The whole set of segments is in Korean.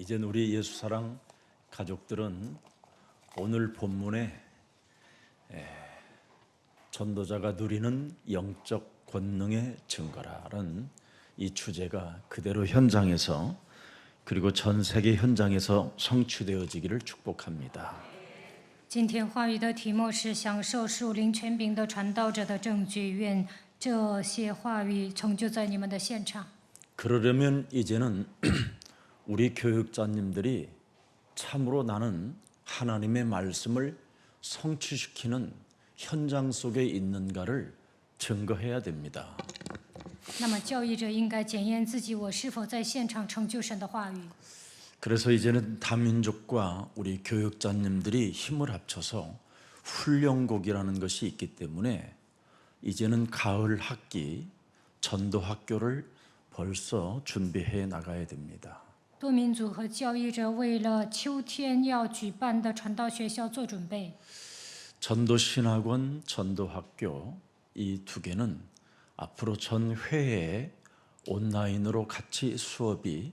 이젠 우리 예수사랑 가족들은 오늘 본문에 전도자가 누리는 영적 권능의 증거라는 이 주제가 그대로 현장에서 그리고 전 세계 현장에서 성취되어지기를 축복합니다. 今天话语的题目是享受属灵权柄的传道者的证据，愿这些话语成就在你们的现场。 그러려면 이제는 우리 교육자님들이 참으로 나는 하나님의 말씀을 성취시키는 현장 속에 있는가를 증거해야 됩니다. 那么教义者应该检验自己，我是否在现场成就神的话语。 그래서 이제는 다민족과 우리 교육자님들이 힘을 합쳐서 훈련곡이라는 것이 있기 때문에 이제는 가을 학기 전도 학교를 벌써 준비해 나가야 됩니다. 多民族和教义者为了秋天要举办的传道学校做准备。 전도신학원, 전도학교 이 두 개는 앞으로 전 회에 온라인으로 같이 수업이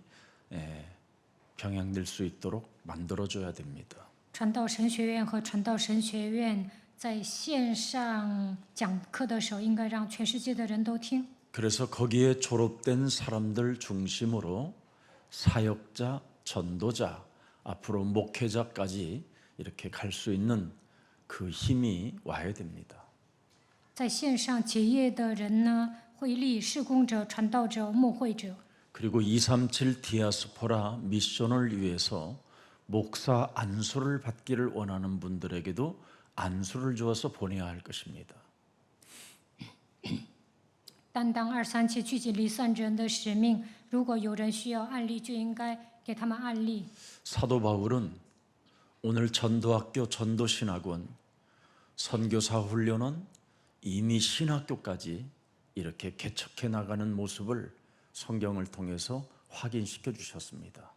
병행될 수 있도록 만들어줘야 됩니다. 传道神学院和传道神学院在线上讲课的时候，应该让全世界的人都听。 그래서 거기에 졸업된 사람들 중심으로 사역자, 전도자, 앞으로 목회자까지 이렇게 갈 수 있는 그 힘이 와야 됩니다. 在线上结业的人呢，会立事工者、传道者、牧会者。 그리고 237 디아스포라 미션을 위해서 목사 안수를 받기를 원하는 분들에게도 안수를 주어서 보내야 할 것입니다. 担当237聚集离散者的使命，如果有人需要案例，就应该给他们案例。 사도 바울은 오늘 전도학교, 전도신학원, 선교사 훈련원, 이미 신학교까지 이렇게 개척해 나가는 모습을 성경을 통해서 확인시켜 주셨습니다.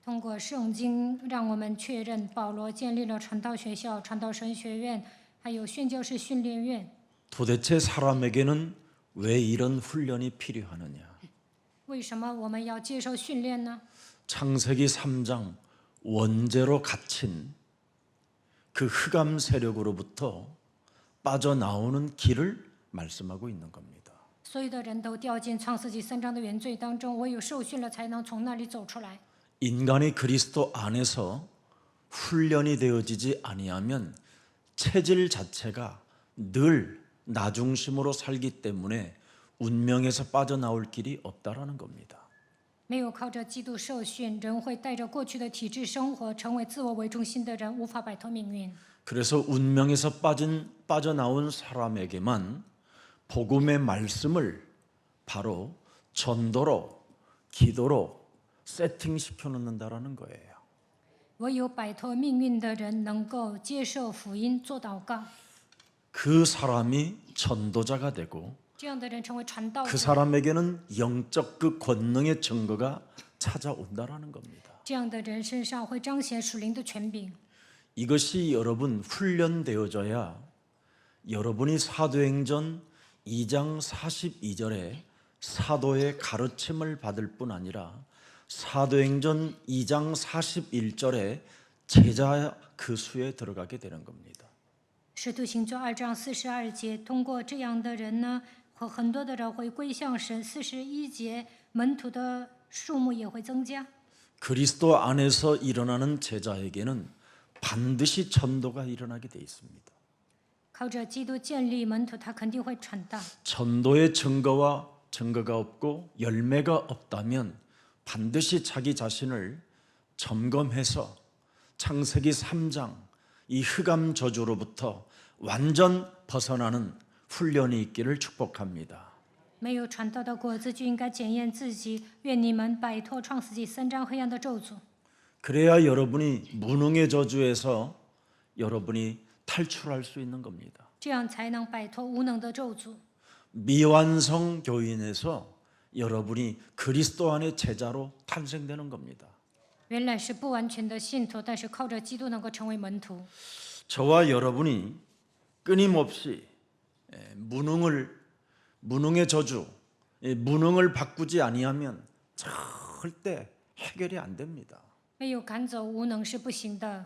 通过圣经，让我们确认保罗建立了传道学校、传道神学院，还有宣教士训练院。 도대체 사람에게는 왜 이런 훈련이 필요하느냐? 为什么我们要接受训练呢？ 창세기 3장 원죄로 갇힌 그 흑암 세력으로부터 빠져나오는 길을 말씀하고 있는 겁니다. 所有的人都掉进创世纪3章的原罪当中，唯有受训了，才能从那里走出来。 인간이 그리스도 안에서 훈련이 되어지지 아니하면 체질 자체가 늘 나 중심으로 살기 때문에 운명에서 빠져나올 길이 없다라는 겁니다. 没有靠着基督受训，人会带着过去的体制生活，成为自我为中心的人，无法摆脱命运。 그래서 운명에서 빠져나온 사람에게만 복음의 말씀을 바로 전도로, 기도로 세팅시켜 놓는다라는 거예요. 唯有摆脱命运的人，能够接受福音，做祷告。 그 사람이 전도자가 되고 这样的人成为传道 그 者， 사람에게는 영적 그 권능의 증거가 찾아온다라는 겁니다. 这样的人身上会彰显属灵的权柄。 이것이 여러분 훈련되어져야 여러분이 사도행전 2장 42절에 사도의 가르침을 받을 뿐 아니라 사도행전 2장 41절에 제자 그 수에 들어가게 되는 겁니다. 使徒行传2章42节，通过这样的人呢，和很多的人会归向神。41节，门徒的数目也会增加。 그리스도 안에서 일어나는 제자에게는 반드시 전도가 일어나게 돼 있습니다. 靠着基督建立门徒，他肯定会传道。 전도의 증거가 없고 열매가 없다면 반드시 자기 자신을 점검해서 창세기 3장 이 흑암 저주로부터 완전 벗어나는 훈련이 있기를 축복합니다. 没有传道的果子，就应该检验自己。愿你们摆脱创世纪3章黑暗的咒诅。 그래야 여러분이 무능의 저주에서 여러분이 탈출할 수 있는 겁니다. 这样才能摆脱无能的咒诅。 미완성 교인에서 여러분이 그리스도 안의 제자로 탄생되는 겁니다. 原来是不完全的信徒，但是靠着基督能够成为门徒。 저와 여러분이 끊임없이 무능의 저주, 무능을 바꾸지 아니하면 절대 해결이 안 됩니다. 没有赶走无能是不行的。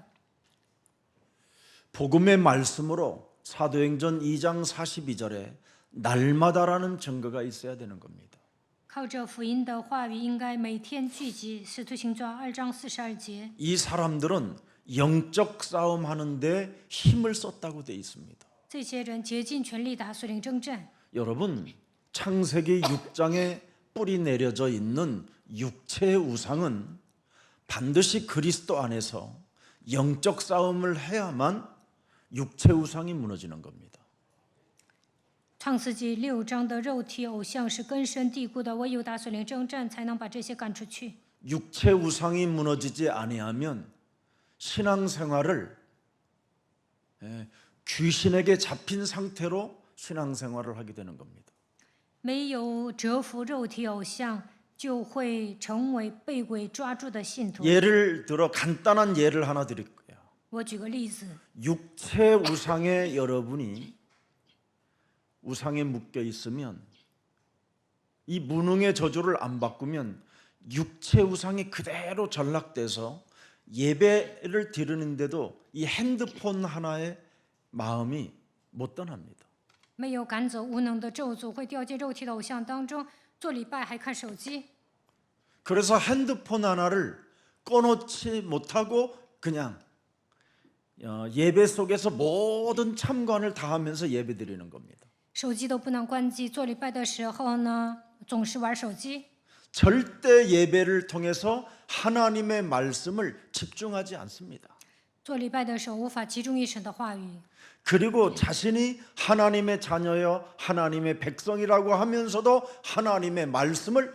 복음의 말씀으로 사도행전 2장 42절에 날마다라는 증거가 있어야 되는 겁니다. 靠着福音的话语，应该每天聚集。使徒行传2章42节， 이 사람들은 영적 싸움 하는데 힘을 썼다고 돼 있습니다. 这些人竭尽全力打属灵征战。 여러분, 창세기 6장에 뿌리 내려져 있는 육체의 우상은 반드시 그리스도 안에서 영적 싸움을 해야만 육체 우상이 무너지는 겁니다. 创世纪6章的肉体偶像是根深蒂固的，唯有打属灵征战才能把这些赶出去。 육체 우상이 무너지지 아니하면 신앙생활을 귀신에게 잡힌 상태로 신앙생활을 하게 되는 겁니다. 没有折服肉体偶像，就会成为被鬼抓住的信徒。 예를 들어 간단한 예를 하나 드릴 거예요. 我举个例子， 육체 우상에 여러분이 우상에 묶여 있으면 이 무능의 저주를 안 바꾸면 육체 우상이 그대로 전락돼서 예배를 드리는데도 이 핸드폰 하나에 마음이 못 떠납니다. 没有赶走无能的咒诅，会掉进肉体的偶像当中，做礼拜还看手机。 그래서 핸드폰 하나를 꺼놓지 못하고 그냥 예배 속에서 모든 참관을 다 하면서 예배 드리는 겁니다. 手机都不能关机，做礼拜的时候呢，总是玩手机。 절대 예배를 통해서 하나님의 말씀을 집중하지 않습니다. 做礼拜的时候无法集中一神的话语， 그리고 자신이 하나님의 자녀여 하나님의 백성이라고 하면서도 하나님의 말씀을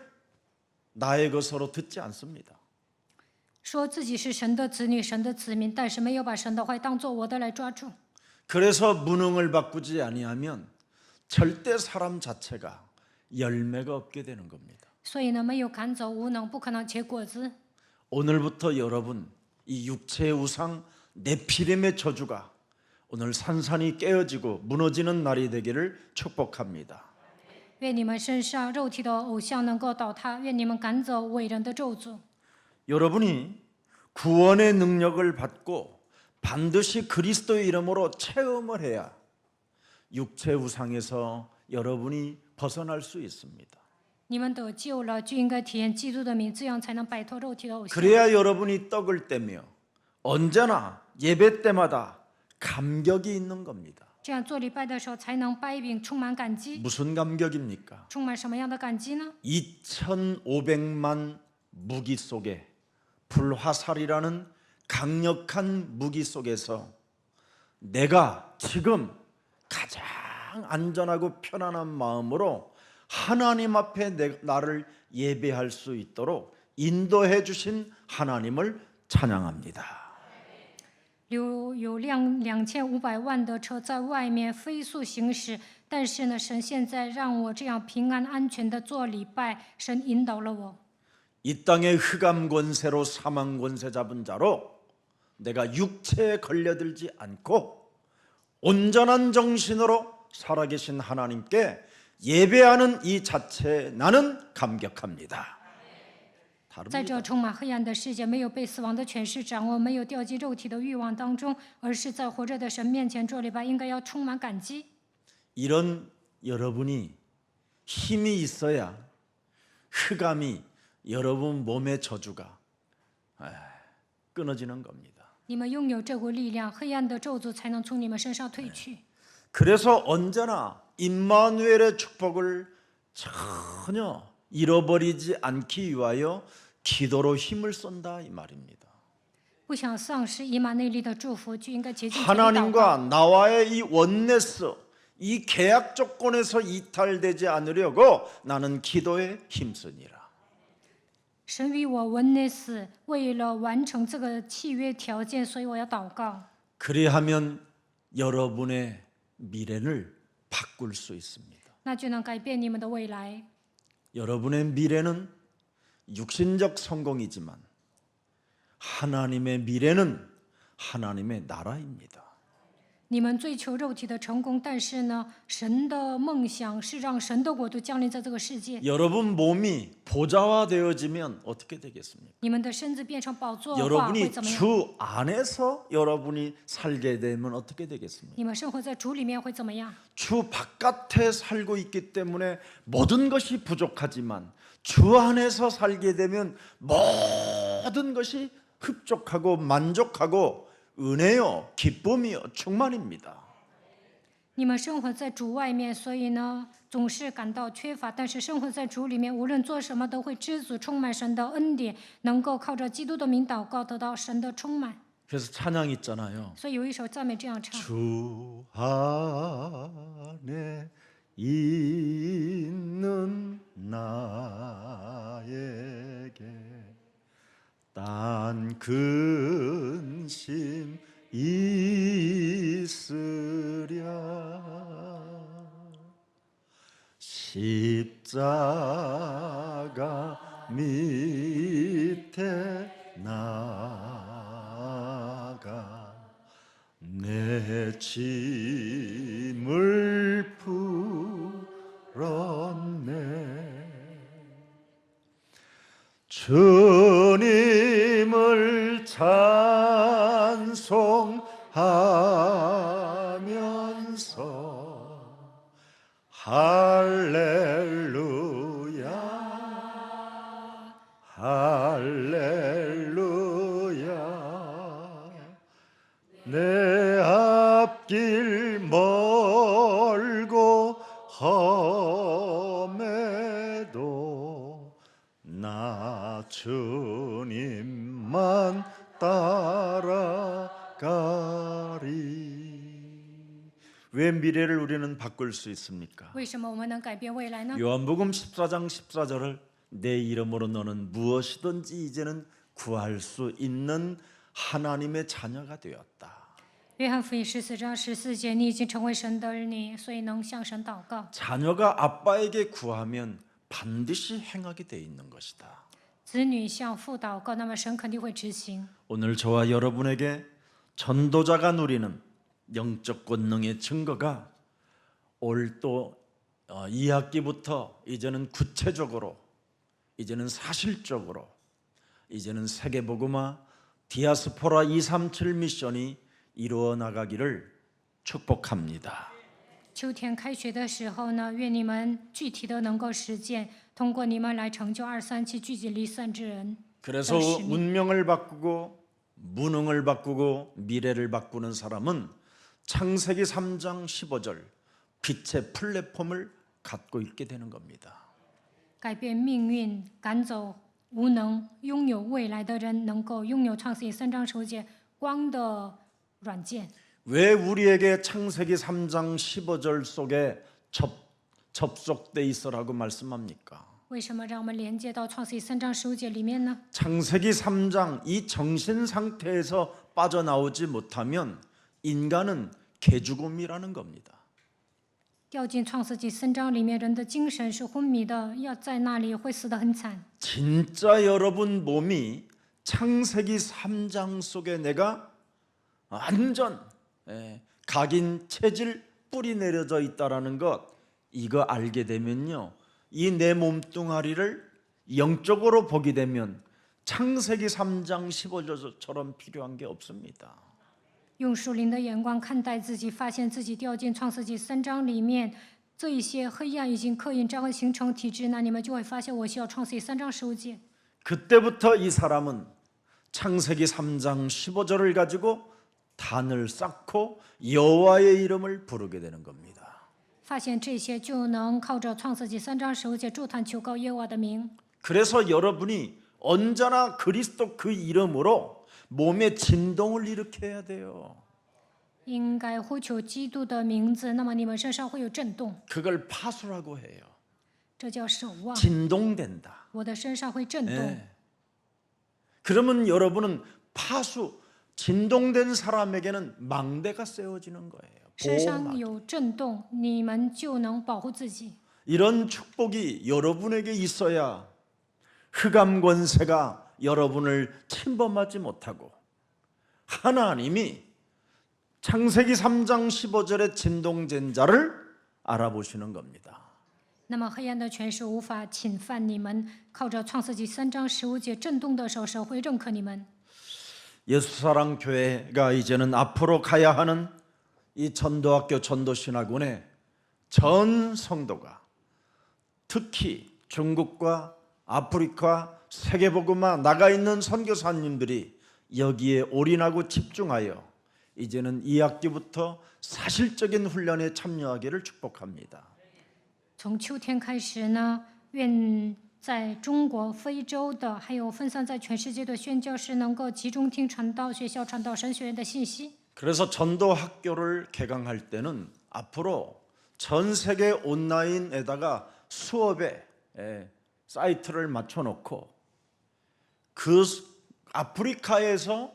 나의 것으로 듣지 않습니다. 说自己是神的子女、神的子民，但是没有把神的话当作我的来抓住。 그래서 무능을 바꾸지 아니하면 절대 사람 자체가 열매가 없게 되는 겁니다. 所以呢，没有赶走无能，不可能结果子。 오늘부터 여러분 이 육체의 우상 네피림의 저주가 오늘 산산이 깨어지고 무너지는 날이 되기를 축복합니다. 愿你们身上肉体的偶像能够倒塌，愿你们赶走伟人的咒诅。 여러분이 구원의 능력을 받고 반드시 그리스도의 이름으로 체험을 해야 육체 우상에서 여러분이 벗어날 수 있습니다. 你们得救了，就应该体验基督的名，这样才能摆脱肉体的偶像。 그래야 여러분이 떡을 떼며 언제나 예배 때마다 감격이 있는 겁니다. 这样做礼拜的时候才能掰饼，充满感激。 무슨 감격입니까? 充满什么样的感激呢？ 2,500만 무기 속에 불화살이라는 강력한 무기 속에서 내가 지금 가장 안전하고 편안한 마음으로 하나님 앞에 나를 예배할 수 있도록 인도해 주신 하나님을 찬양합니다. 有2500万的车在外面飞速行驶，但是呢，神现在让我这样平安安全的做礼拜，神引导了我。 이 땅의 흑암 권세로 사망 권세 잡은 자로 내가 육체에 걸려들지 않고 온전한 정신으로 살아계신 하나님께 예배하는 이 자체에 나는 감격합니다. 在这充满黑暗的世界，没有被死亡的权势掌握，没有掉进肉体的欲望当中，而是在活着的神面前做礼拜，应该要充满感激。 이런 여러분이 힘이 있어야 흑암이 여러분 몸의 저주가 끊어지는 겁니다. 你们拥有这股力量，黑暗的咒诅才能从你们身上退去。 그래서 언제나 임마누엘의 축복을 전혀 잃어버리지 않기 위하여 기도로 힘을 쏜다 이 말입니다. 不想丧失以马内利的祝福，就应该竭尽全力祷告。 하나님과 나와의 이 원네스, 이 계약 조건에서 이탈되지 않으려고 나는 기도에 힘쓰니라. 神与我文内死，为了完成这个契约条件，所以我要祷告。 그리하면 여러분의 미래를 바꿀 수 있습니다. 那就能改变你们的未来。 여러분의 미래는 육신적 성공이지만 하나님의 미래는 하나님의 나라입니다. 你们追求肉体的成功，但是呢，神的梦想是让神的国度降临在这个世界。 여러분 몸이 보좌화되어지면 어떻게 되겠습니까? 你们的身子变成宝座化会 여러분이 怎么样？ 주 안에서 여러분이 살게 되면 어떻게 되겠습니까? 你们生活在主里面会怎么样？ 주 바깥에 살고 있기 때문에 모든 것이 부족하지만 주 안에서 살게 되면 모든 것이 흡족하고 만족하고 은혜요, 기쁨이요, 충만입니다. 你们生活在主外面，所以呢，总是感到缺乏；但是生活在主里面，无论做什么都会知足，充满神的恩典，能够靠着基督的名祷告，得到神的充满。 그래서 찬양 있잖아요. 所以有一首赞美这样唱： 주 안에 있는 나에게 딴 근심 있으랴 십자가 밑에 나가 내 짐을 풀었네 주님을 찬송하면서 할렐루야 할렐루야 내 앞길 멀고 험해도 나 주님만 따라가리. 왜 미래를 우리는 바꿀 수 있습니까? 为什么我们能改变未来呢？ 요한복음 14장 14절을 내 이름으로 너는 무엇이든지 이제는 구할 수 있는 하나님의 자녀가 되었다. 约翰福音14章14节，你已经成为神的儿女，所以能向神祷告。 자녀가 아빠에게 구하면 반드시 행하게 돼 있는 것이다. 子女向父祷告，那么神肯定会执行。 오늘 저와 여러분에게 전도자가 누리는 영적 권능의 증거가 올 또 2학기부터 이제는 구체적으로 이제는 사실적으로 이제는 세계복음화 디아스포라 237 미션이 이루어 나가기를 축복합니다. 秋天开学的时候呢，愿你们具体的能够实践，通过你们来成就237聚集离散之人。 그래서 운명을 바꾸고 무능을 바꾸고 미래를 바꾸는 사람은 창세기 3장 15절 빛의 플랫폼을 갖고 있게 되는 겁니다. 改变命运，赶走无能，拥有未来的人，能够拥有创世记3章9节光的软件。 왜 우리에게 창세기 3장 15절 속에 접속돼 있어라고 말씀합니까? 为什么让我们连接到创世记3章15节里面呢？ 창세기 3장 이 정신 상태에서 빠져나오지 못하면 인간은 개죽음이라는 겁니다. 掉进创世纪3章里面，人的精神是昏迷的，要在那里会死得很惨。 진짜 여러분 몸이 창세기 3장 속에 내가 완전 각인 체질 뿌리 내려져 있다라는 것 이거 알게 되면요. 이 내 몸뚱아리를 영적으로 보게 되면 창세기 3장 15절처럼 필요한 게 없습니다. 用属灵的眼光看待自己，发现自己掉进创世纪3章里面，这一些黑暗已经刻印章形成体质，那你们就会发现我需要创世纪3章15节。 그때부터 이 사람은 창세기 3장 15절을 가지고 단을 쌓고 여호와의 이름을 부르게 되는 겁니다. 发现这些，就能靠着创世纪3章15节筑坛求告耶和华的名。 그래서 여러분이 언제나 그리스도 그 이름으로 몸에 진동을 일으켜야 돼요. 应该呼求基督的名字，那么你们身上会有震动， 그걸 파수라고 해요. 这叫守望。 진동된다. 我的身上会震动。 네. 그러면 여러분은 파수, 진동된 사람에게는 망대가 세워지는 거예요. 身上 보호막. 有震动，你们就能保护自己。 이런 축복이 여러분에게 있어야 흑암 권세가 여러분을 침범하지 못하고 하나님이 창세기 3장 15절의 진동전자를 알아보시는 겁니다. 那么黑暗的权势无法侵犯你们，靠着创世纪3章15节震动的时候，神会认可你们。 예수사랑 교회가 이제는 앞으로 가야 하는 이 전도학교 전도신학원의 전 성도가 특히 중국과 아프리카 세계복음화 나가 있는 선교사님들이 여기에 올인하고 집중하여 이제는 2학기부터 사실적인 훈련에 참여하기를 축복합니다. 从秋天开始呢，愿在中国、非洲的，还有分散在全世界的宣教士能够集中听传道学校、传道神学院的信息。 그래서 전도학교를 개강할 때는 앞으로 전 세계 온라인에다가 수업에 사이트를 맞춰놓고 그 아프리카에서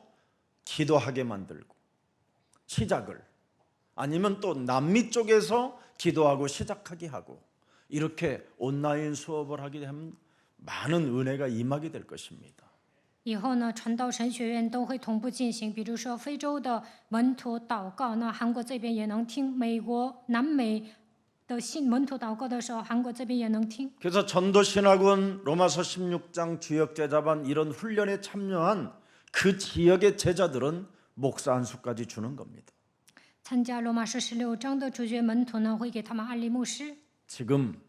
기도하게 만들고 시작을 아니면 또 남미 쪽에서 기도하고 시작하게 하고 이렇게 온라인 수업을 하게 되면 많은 은혜가 임하게 될 것입니다. 以后呢，传道神学院都会同步进行，比如说非洲的门徒祷告，那韩国这边也能听；美国、南美的信门徒祷告的时候，韩国这边也能听。 그래서 전도신학원 로마서 16장 주역제자반 이런 훈련에 참여한 그 지역의 제자들은 목사 안수까지 주는 겁니다. 参加罗马书16章的主角门徒呢，会给他们安利牧师。 지금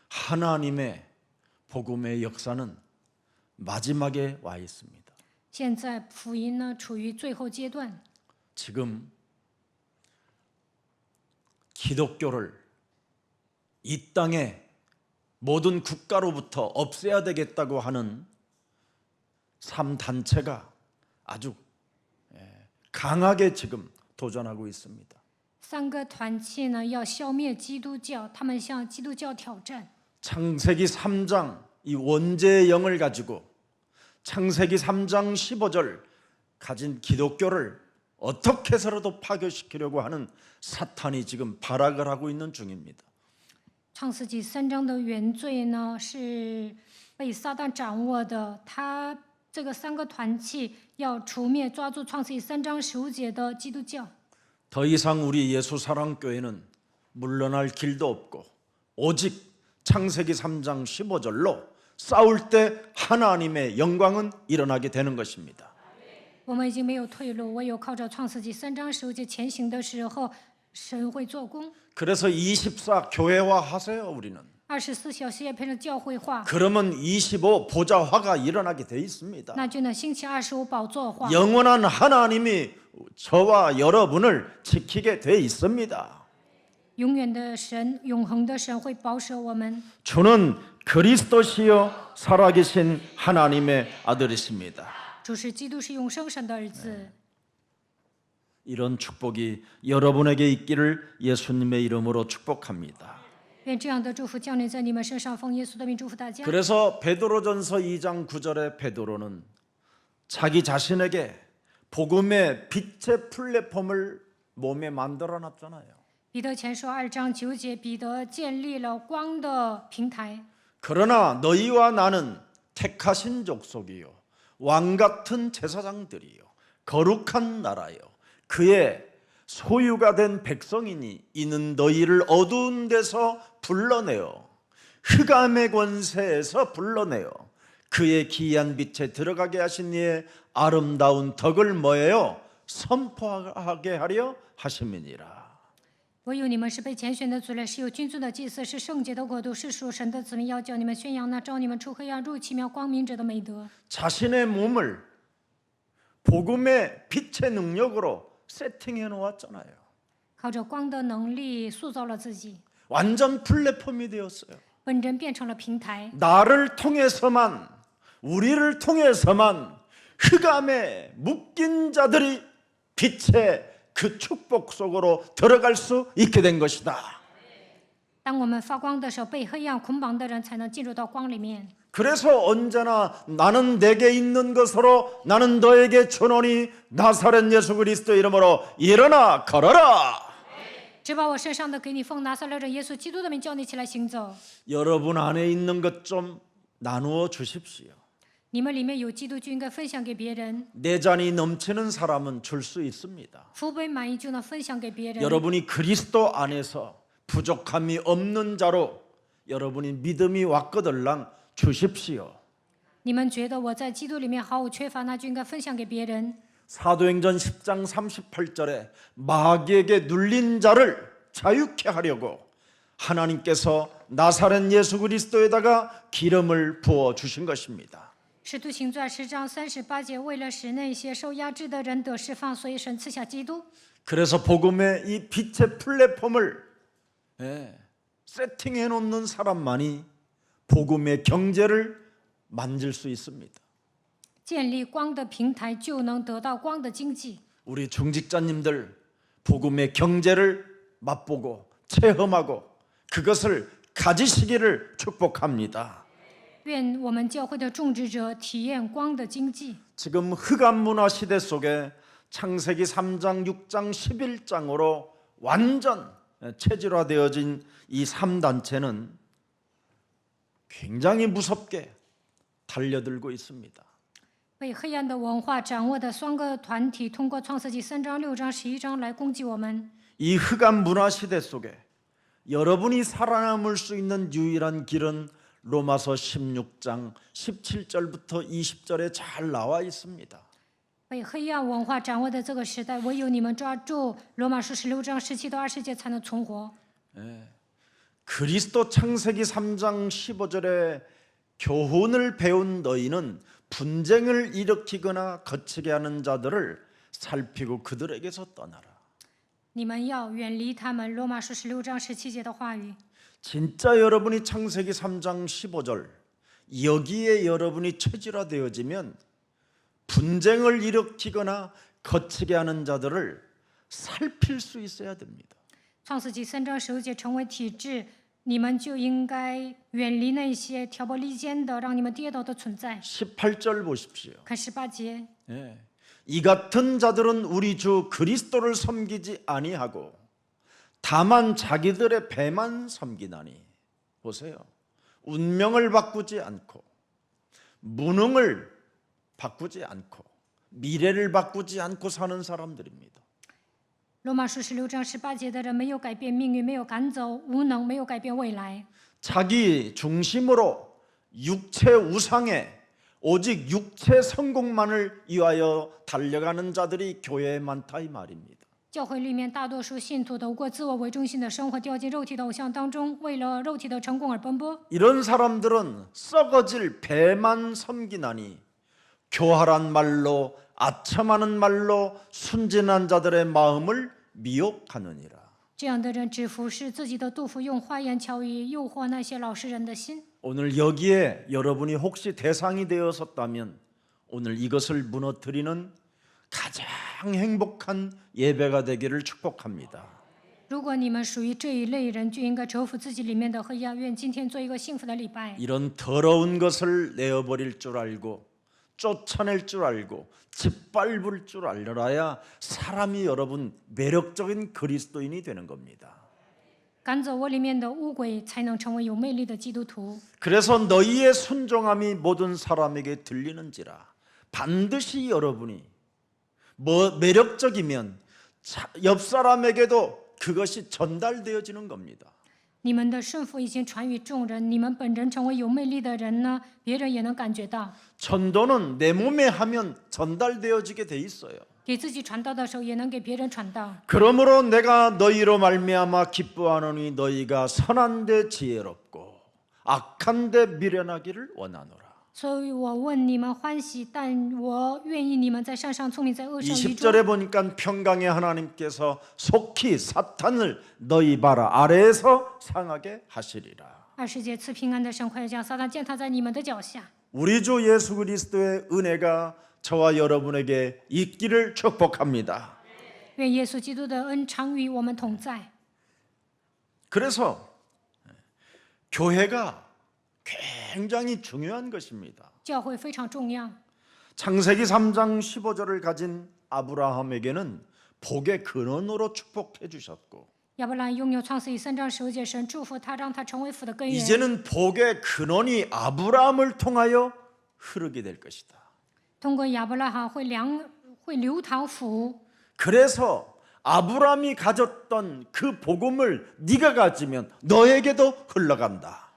하나님의 복음의 역사는 마지막에 와 있습니다. 现在福音呢处于最后阶段， 지금 기독교를 이 땅의 모든 국가로부터 없애야 되겠다고 하는 3단체가 아주 강하게 지금 도전하고 있습니다. 3个团契呢要消灭基督教，他们向基督教挑战。 창세기 3장 이 원죄의 영을 가지고 창세기 3장 15절 가진 기독교를 어떻게 해서라도 파괴시키려고 하는 사탄이 지금 발악을 하고 있는 중입니다. 创世纪3章的原罪呢是被撒旦掌握的，他这个3个团契要除灭抓住创世纪3章15节的基督教。 더 이상 우리 예수사랑교회는 물러날 길도 없고 오직 창세기 3장 15절로 싸울 때 하나님의 영광은 일어나게 되는 것입니다. 我们已经没有退路，唯有靠着创世纪3章15节前行的时候，神会做工。 그래서 24 교회화 하세요. 우리는 24小时也变成教会化， 그러면 25 보좌화가 일어나게 돼 있습니다. 那就能兴起25宝座化。 영원한 하나님이 저와 여러분을 지키게 돼 있습니다. 永远的神，永恒的神会保守我们。 주는 그리스도시요 살아계신 하나님의 아들이십니다. 主是基督，是永生神的儿子。 이런 축복이 여러분에게 있기를 예수님의 이름으로 축복합니다. 愿这样的祝福降临在你们身上，奉耶稣的名祝福大家。 그래서 베드로전서 2장 9절에 베드로는 자기 자신에게 복음의 빛의 플랫폼을 몸에 만들어 놨잖아요. 彼得前书2章9节，彼得建立了光的平台。 그러나 너희와 나는 택하신 족속이요 왕 같은 제사장들이요 거룩한 나라요 그의 소유가 된 백성이니 이는 너희를 어두운 데서 불러내어 흑암의 권세에서 불러내어 그의 기이한 빛에 들어가게 하신 이의 아름다운 덕을 뭐예요? 선포하게 하려 하심이니라. 唯有你们是被拣选的族类，是有君尊的祭司，是圣洁的国度，是属神的子民，要叫你们宣扬那召你们出黑暗入奇妙光明者的美德。 자신의 몸을 복음의 빛의 능력으로 세팅해 놓았잖아요. 靠着光的能力塑造了自己， 완전 플랫폼이 되었어요. 本人变成了平台。 나를 통해서만 우리를 통해서만 흑암에 묶인 자들이 빛의 그 축복 속으로 들어갈 수 있게 된 것이다. 当我们发光的时候，被黑暗捆绑的人才能进入到光里面。 그래서 언제나 나는 내게 있는 것으로 나는 너에게 주노니 나사렛 예수 그리스도 이름으로 일어나 걸어라. 只把我身上的给你，奉拿撒勒人耶稣基督的名叫你起来行走。 여러분 안에 있는 것 좀 나누어 주십시오. 你们里面有基督就应该分享给别人， 내 잔이 넘치는 사람은 줄 수 있습니다. 福杯满溢就能分享给别人。 여러분이 그리스도 안에서 부족함이 없는 자로 여러분이 믿음이 왔거들랑 주십시오. 你们觉得我在基督里面毫无缺乏，那就应该分享给别人。 사도행전 10장 38절에 마귀에게 눌린 자를 자유케 하려고 하나님께서 나사렛 예수 그리스도에다가 기름을 부어 주신 것입니다. 使徒行传10章38节，为了使那些受压制的人得释放，所以神赐下基督。 그래서 복음의 이 빛의 플랫폼을 세팅해 놓는 사람만이 복음의 경제를 만질 수 있습니다. 建立光的平台，就能得到光的经济。 우리 중직자님들 복음의 경제를 맛보고 체험하고 그것을 가지시기를 축복합니다. 愿我们教会的种植者体验光的经济。 지금 흑암 문화 시대 속에 창세기 3장, 6장, 11장으로 완전 체질화되어진 이 3단체는 굉장히 무섭게 달려들고 있습니다. 被黑暗的文化掌握的3个团体，通过创世纪3章、6章、11章来攻击我们。 이 흑암 문화 시대 속에 여러분이 살아남을 수 있는 유일한 길은 로마서 16장 17절부터 20절에 잘 나와 있습니다. 被黑暗文化掌握的这个时代，唯有你们抓住罗马书16章17到20节才能存活。 그리스도 창세기 3장 15절에 교훈을 배운 너희는 분쟁을 일으키거나 거치게 하는 자들을 살피고 그들에게서 떠나라. 你们要远离他们。罗马书16章17节的话语。 진짜 여러분이 창세기 3장 15절 여기에 여러분이 체질화되어지면 분쟁을 일으키거나 거치게 하는 자들을 살필 수 있어야 됩니다. 创世纪3章15节成为体制，你们就应该远离那些挑拨离间的、让你们跌倒的存在。 18절 보십시오. 看18节， 이 같은 자들은 우리 주 그리스도를 섬기지 아니하고 다만 자기들의 배만 섬기나니. 보세요. 운명을 바꾸지 않고 무능을 바꾸지 않고 미래를 바꾸지 않고 사는 사람들입니다. 罗马书16章18节的人没有改变命运，没有赶走无能，没有改变未来。 자기 중심으로 육체 우상에 오직 육체 성공만을 위하여 달려가는 자들이 교회에 많다 이 말입니다. 教会里面大多数信徒都过自我为中心的生活，掉进肉体的偶像当中，为了肉体的成功而奔波。 이런 사람들은 썩어질 배만 섬기나니 교활한 말로 아첨하는 말로 순진한 자들의 마음을 미혹하느니라. 这样的人只服侍自己的肚腹，用花言巧语诱惑那些老实人的心。 오늘 여기에 여러분이 혹시 대상이 되었었다면 오늘 이것을 무너뜨리는 가장 행복한 예배가 되기를 축복합니다. 如果你们属于这一类人，就应该折服自己里面的黑暗。愿今天做一个幸福的礼拜。 이런 더러운 것을 내어버릴 줄 알고 쫓아낼 줄 알고 짓밟을 줄 알려야 사람이 여러분 매력적인 그리스도인이 되는 겁니다. 赶走我里面的污鬼，才能成为有魅力的基督徒。 그래서 너희의 순종함이 모든 사람에게 들리는지라. 반드시 여러분이 매력적이면 옆 사람에게도 그것이 전달되어지는 겁니다. 你们的顺服已经传于众人，你们本人成为有魅力的人呢，别人也能感觉到。 전도는 내 몸에 하면 전달되어지게 돼 있어요. 给自己传道的时候，也能给别人传道。 그러므로 내가 너희로 말미암아 기뻐하노니 너희가 선한데 지혜롭고 악한데 미련하기를 원하노라. 所以我问你们欢喜，但我愿意你们在善上聪明，在恶上愚 20절에 拙。 보니까 평강의 하나님께서 속히 사탄을 너희 발 아래에서 상하게 하시리라. 20节赐平安的神快将撒旦践踏在你们的脚下。 우리 주 예수 그리스도의 은혜가 저와 여러분에게 있기를 축복합니다. 愿耶稣基督的恩常与我们同在。 그래서 교회가 굉장히 중요한 것입니다. 教会非常重要。 창세기 3장 15절을 가진 아브라함에게는 복의 근원으로 축복해 주셨고 亚伯兰拥有创世纪3章15节，神祝福他，让他成为福的根源。 이제는 복의 근원이 아브라함을 통하여 흐르게 될 것이다. 通过亚伯拉罕会流淌福。 그래서 아브라함이 가졌던 그 복음을 네가 가지면 너에게도 흘러간다.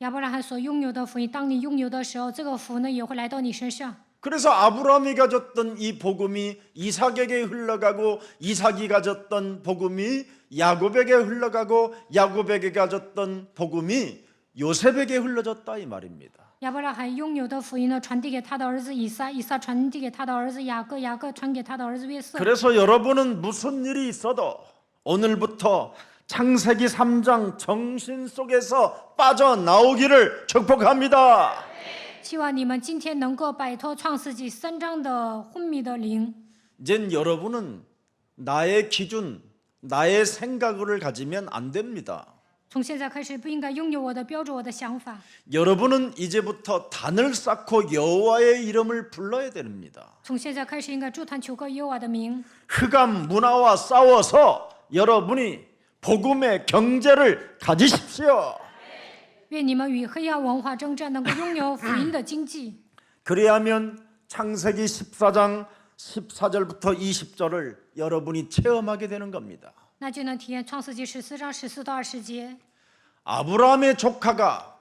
亚伯拉罕所拥有的福音，当你拥有的时候，这个福呢也会来到你身上。 그래서 아브라함이 가졌던 이 복음이 이삭에게 흘러가고 이삭이 가졌던 복음이 야곱에게 흘러가고 야곱에게 가졌던 복음이 요셉에게 흘러졌다 이 말입니다. 亚伯拉罕拥有的福音呢，传递给他的儿子以撒，以撒传递给他的儿子雅各，雅各传给他的儿子约瑟。 그래서 여러분은 무슨 일이 있어도 오늘부터 창세기 3장 정신 속에서 빠져나오기를 축복합니다. 希望你们今天能够摆脱创世纪3章的昏迷的灵。 이젠 여러분은 나의 기준, 나의 생각을 가지면 안 됩니다. 从现在开始，不应该拥有我的标准、我的想法。 여러분은 이제부터 단을 쌓고 여호와의 이름을 불러야 됩니다. 从现在开始，应该祝坛求告耶和华的名。 흑암 문화와 싸워서 여러분이 복음의 경제를 가지십시오. 愿你们与黑暗文化征战，能够拥有福音的经济。 그리하면 창세기 14장 14절부터 20절을 여러분이 체험하게 되는 겁니다. 那就能体验创世纪14章14到20节。 아브라함의 조카가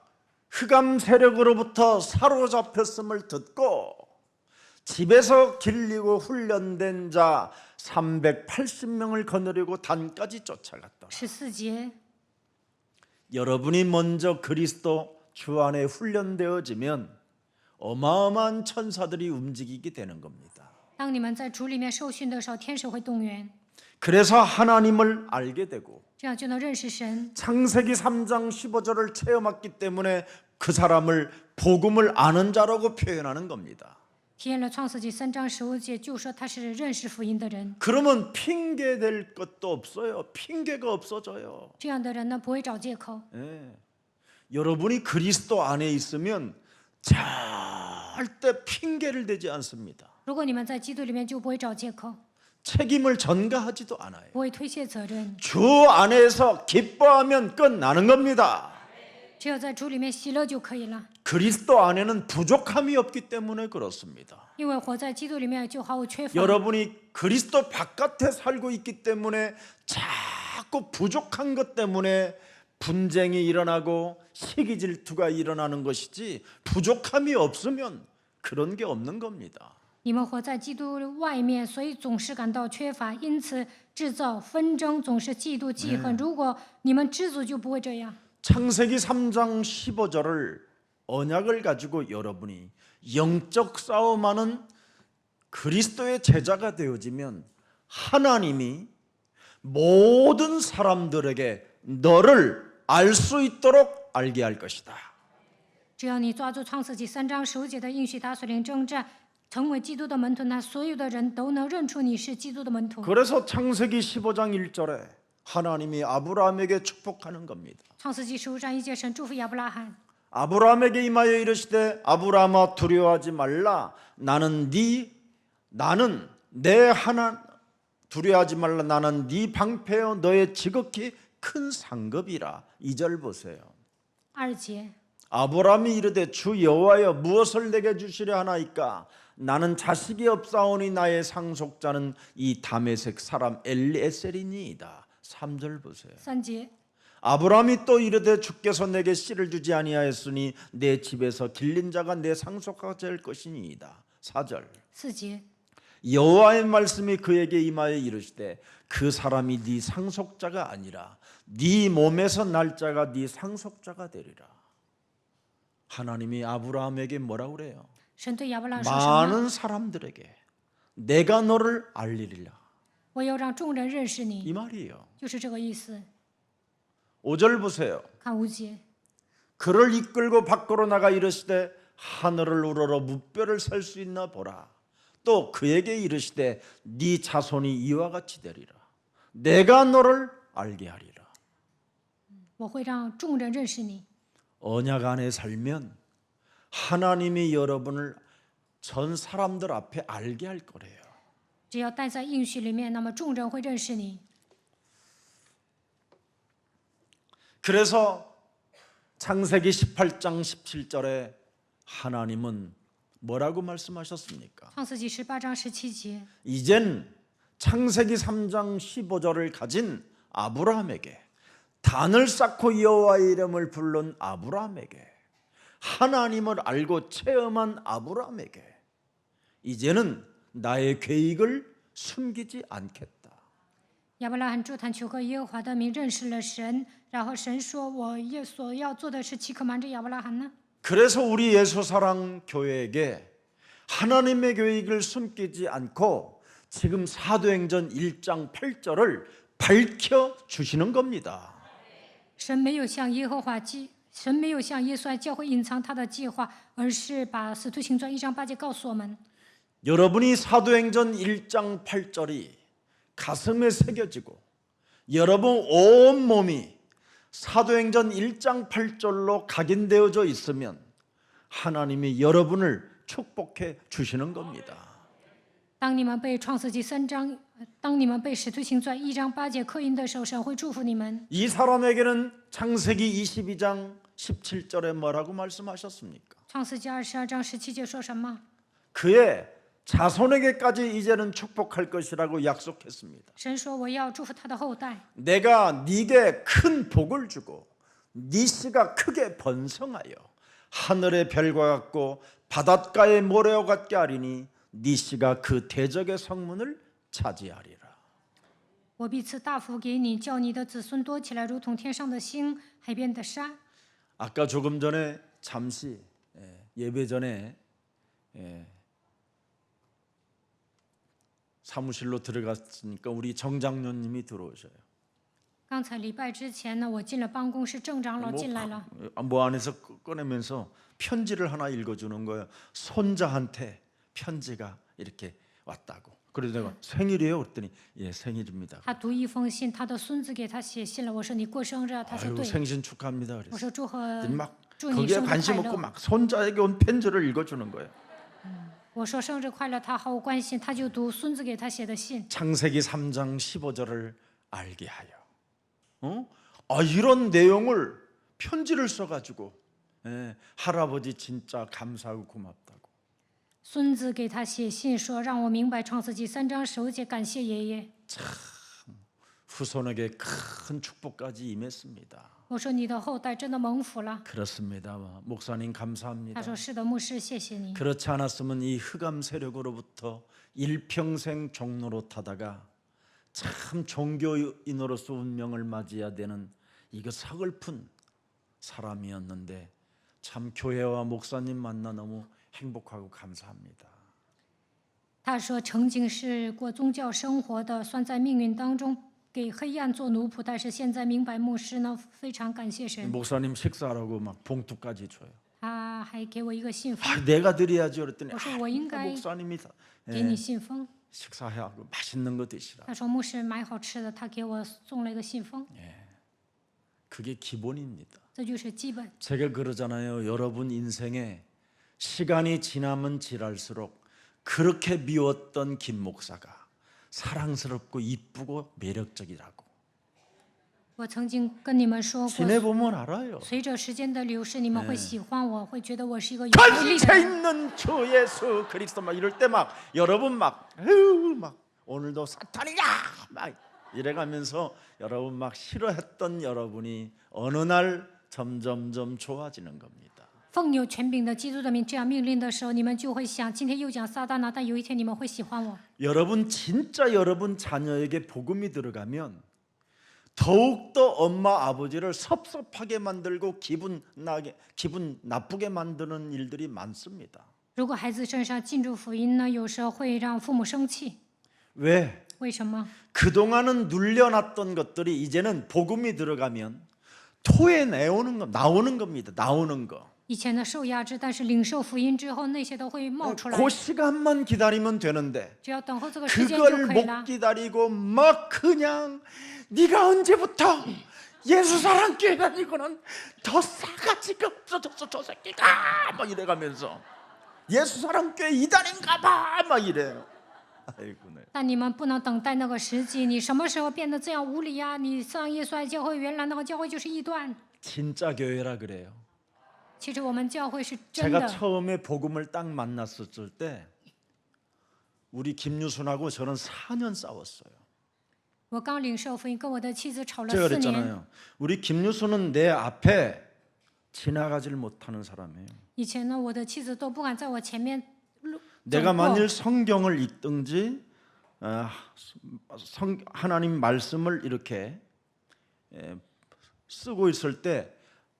흑암 세력으로부터 사로잡혔음을 듣고 집에서 길리고 훈련된 자 380명을 거느리고 단까지 쫓아갔다. 14节， 여러분이 먼저 그리스도 주 안에 훈련되어지면 어마어마한 천사들이 움직이게 되는 겁니다. 当你们在主里面受训的时候，天使会动员， 그래서 하나님을 알게 되고 这样就能认识神。 창세기 3장 15절을 체험했기 때문에 그 사람을 복음을 아는 자라고 표현하는 겁니다. 体验了创世纪3章15节，就说他是认识福音的人。 그러면 핑계 될 것도 없어요. 핑계가 없어져요. 这样的人呢，不会找借口。 예. 여러분이 그리스도 안에 있으면 절대 핑계를 대지 않습니다. 如果你们在基督里面，就不会找借口， 책임을 전가하지도 않아요. 不会推卸责任。 주 안에서 기뻐하면 끝나는 겁니다. 只有在主里面喜乐就可以了。 그리스도 안에는 부족함이 없기 때문에 그렇습니다. 因为活在基督里面就毫无缺乏。 여러분이 그리스도 바깥에 살고 있기 때문에 자꾸 부족한 것 때문에 분쟁이 일어나고 시기 질투가 일어나는 것이지 부족함이 없으면 그런 게 없는 겁니다. 你们活在基督外面，所以总是感到缺乏，因此制造纷争，总是嫉妒记恨。如果你们知足，就不会这样。 창세기 3장 15절을 언약을 가지고 여러분이 영적 싸움하는 그리스도의 제자가 되어지면 하나님이 모든 사람들에게 너를 알 수 있도록 알게 할 것이다. 只要你抓住创世纪3章15节的应许，打属灵征战，成为基督的门徒，那所有的人都能认出你是基督的门徒。 그래서 창세기 15장 1절에 하나님이 아브라함에게 축복하는 겁니다. 创世纪15章1节，神祝福亚伯拉罕。 아브라함에게 임하여 이르시되 아브라함아 두려워하지 말라. 나는 내 하나 두려워하지 말라. 나는 네 방패여 너의 지극히 큰 상급이라. 2절 보세요. 2节， 아브라함이 이르되 주 여호와여 무엇을 내게 주시려 하나이까. 나는 자식이 없사오니 나의 상속자는 이 다메섹 사람 엘리에셀이니이다. 3절 보세요. 3节， 아브라함이 또 이르되 주께서 내게 씨를 주지 아니하였으니 내 집에서 길린 자가 내 상속자가 될 것이니이다. 4절. 4节， 여호와의 말씀이 그에게 임하여 이르시되 그 사람이 네 상속자가 아니라 네 몸에서 날 자가 네 상속자가 되리라. 하나님이 아브라함에게 뭐라 그래요? 神对亚伯拉罕说什么？ 많은 사람들에게 내가 너를 알리리라. 我要让众人认识 이 你， 말이에요. 就是这个意思。 5절 보세요. 看5节， 그를 이끌고 밖으로 나가 이르시되 하늘을 우러러 무뼈를 셀 수 있나 보라. 또 그에게 이르시되 네 자손이 이와 같이 되리라. 내가 너를 알게 하리라. 我会让众人认识你。 언약 안에 살면 하나님이 여러분을 전 사람들 앞에 알게 할 거래요. 只要待在应许里面，那么众人会认识你。 그래서 창세기 18장 17절에 하나님은 뭐라고 말씀하셨습니까? 创世纪18章17节， 이젠 창세기 3장 15절을 가진 아브라함에게, 단을 쌓고 여호와의 이름을 부른 아브라함에게, 하나님을 알고 체험한 아브라함에게 이제는 나의 계획을 숨기지 않겠다. 亚伯拉罕筑坛求告耶和华的名，认识了神。然后神说：“我所要做的事，岂可瞒着亚伯拉罕呢？” 그래서 우리 예수사랑 교회에게 하나님의 계획을 숨기지 않고 지금 사도행전 1장 8절을 밝혀 주시는 겁니다. 神没有向耶稣教会隐藏他的计划，而是把使徒行传1章8节告诉我们。 여러분이 사도행전 1장 8절이 가슴에 새겨지고 여러분 온몸이 사도행전 1장 8절로 각인되어져 있으면 하나님이 여러분을 축복해 주시는 겁니다. 当你们被创世纪3章，当你们被使徒行传1章8节刻印的时候，神会祝福你们。 이 사람에게는 창세기 22장 17절에 뭐라고 말씀하셨습니까? 创世纪22章17节说什么？ 그의 자손에게까지 이제는 축복할 것이라고 약속했습니다. 神说：“我要祝福他的后代。 내가 네게 큰 복을 주고 네 씨가 크게 번성하여 하늘의 별과 같고 바닷가의 모래와 같게 하리니 네 씨가 그 대적의 성문을 차지하리라. 我必赐大福给你，叫你的子孙多起来，如同天上的星，海边的沙。” 아까 조금 전에 잠시 예배 전에 사무실로 들어갔으니까 우리 정장로님이 들어오셔요. 刚才礼拜之前呢，我进了办公室，郑长老进来了。 뭐 안에서 꺼내면서 편지를 하나 읽어주는 거예요. 손자한테 편지가 이렇게 왔다고. 그래서 내가 생일이에요? 그랬더니 예 생일입니다. 他读一封信，他的孙子给他写信了。我说：“你过生日啊？”他说：“ 아유 对。 생신 축하합니다. 我 그랬어. 说：“祝贺， 막 祝你 거기에 生日快 관심 없고 乐。 막 손자에게 온 편지를 읽어주는 거예요. 我说：“生日快乐！”他毫无关心，他就读孙子给他写的信。 창세기 3장 15절을 알게 하여. 이런 내용을 편지를 써가지고 할아버지 진짜 감사하고 고맙다고. 孙子给他写信说：“让我明白创世纪3章15节，感谢爷爷。 후손에게 큰 축복까지 임했습니다. 我说：“你的后代真的蒙福了。 그렇습니다. 목사님 他 감사합니다. 说：“是的，牧师，谢谢你。 그렇지 않았으면 이 흑암 세력으로부터 일평생 종로로 타다가 참 종교인으로서 운명을 맞이해야 되는 이거 서글픈 사람이었는데 참 교회와 목사님 만나 너무 행복하고 감사합니다. 他说：“曾经是过宗教生活的，算在命运当中给黑暗做奴仆，但是现在明白牧师呢，非常感谢神。 목사님 식사하라고 막 봉투까지 줘요. 他还给我一个信封， 내가 드려야지 그랬더니 我说我应该 목사님이 给你信封。 식사하고 맛있는 거 드시라. 他说：“牧师买好吃的，他给我送了一个信封， 그게 기본입니다. 这就是基本。 제가 그러잖아요. 여러분 인생에 시간이 지나면 지날수록 그렇게 미웠던 김 목사가 사랑스럽고 이쁘고 매력적이라고. 我曾经跟你们说过， 지내보면 알아요. 随着时间的流逝，你们会喜欢我，会觉得我是一个有魅力的 전체 人。 있는 주 예수 그리스도 막 이럴 때 막 여러분 막 오늘도 사탄이야 막 이래가면서 여러분 막 싫어했던 여러분이 어느 날 점점점 좋아지는 겁니다. 奉有权柄的基督的名这样命令的时候，你们就会想，今天又讲撒旦了，但有一天你们会喜欢我。 여러분 진짜 여러분 자녀에게 복음이 들어가면 더욱더 엄마 아버지를 섭섭하게 만들고 기분 나쁘게 만드는 일들이 많습니다. 如果孩子身上进入福音呢，有时候会让父母生气。 왜? 为什么？ 그동안은 눌려놨던 것들이 이제는 복음이 들어가면 나오는 겁니다. 나오는 거. 以前的受压制，但是领受福音之后，那些都会冒出来。 그 시간만 기다리면 되는데 只要等候这个时间就 그걸 可以 못 了。 기다리고 막 그냥 네가 언제부터 예수 사랑 교회 다니고는 더 싸가지가 없어졌어 저 새끼가 막 이래가면서 예수 사랑 교회 이단인가 봐막 이래요. 아이고 네. 但你们不能等待那个时机，你什么时候变得这样无理呀？你上耶稣爱教会，原来那个教会就是异端。 진짜 교회라 그래요. 其实我们教会是真 제가 的。 처음에 복음을 딱 만났었을 때 우리 김유순하고 저는 4년 싸웠어요. 我刚领受福音，跟我的妻子吵了 제가 4年。 그랬잖아요. 우리 김유순은 내 앞에 지나가질 못하는 사람이에요. 以前呢，我的妻子都不敢在我前面路走 내가 过。 만일 성경을 읽든지 하나님 말씀을 이렇게 쓰고 있을 때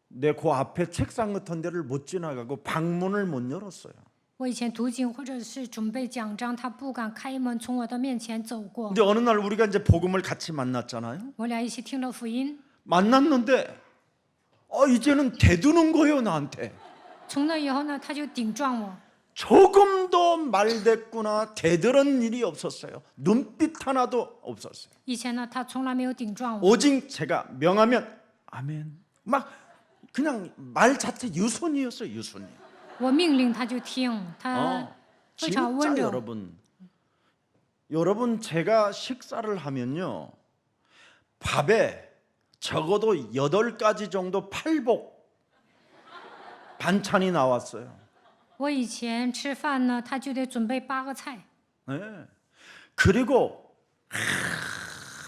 내 그 앞에 책상 같은 데를 못 지나가고 방문을 못 열었어요. 我以前读经或者是准备讲章，他不敢开门从我的面前走过。 근데 어느 날 우리가 이제 복음을 같이 만났잖아요. 我俩一起听了福音， 만났는데 이제는 대두는 거예요 나한테. 从那以后呢，他就顶撞我。 조금도 말대꾸나 대들은 일이 없었어요. 눈빛 하나도 없었어요. 以前呢，他从来没有顶撞我， 오직 제가 명하면 아멘. 막 그냥 말 자체 유순이었어요. 유순이. 我命令他就听，他非常温 진짜 柔。 여러분 제가 식사를 하면요 밥에 적어도 8가지 정도 팔복 반찬이 나왔어요. 我以前吃饭呢，他就得准备8个菜， 네. 그리고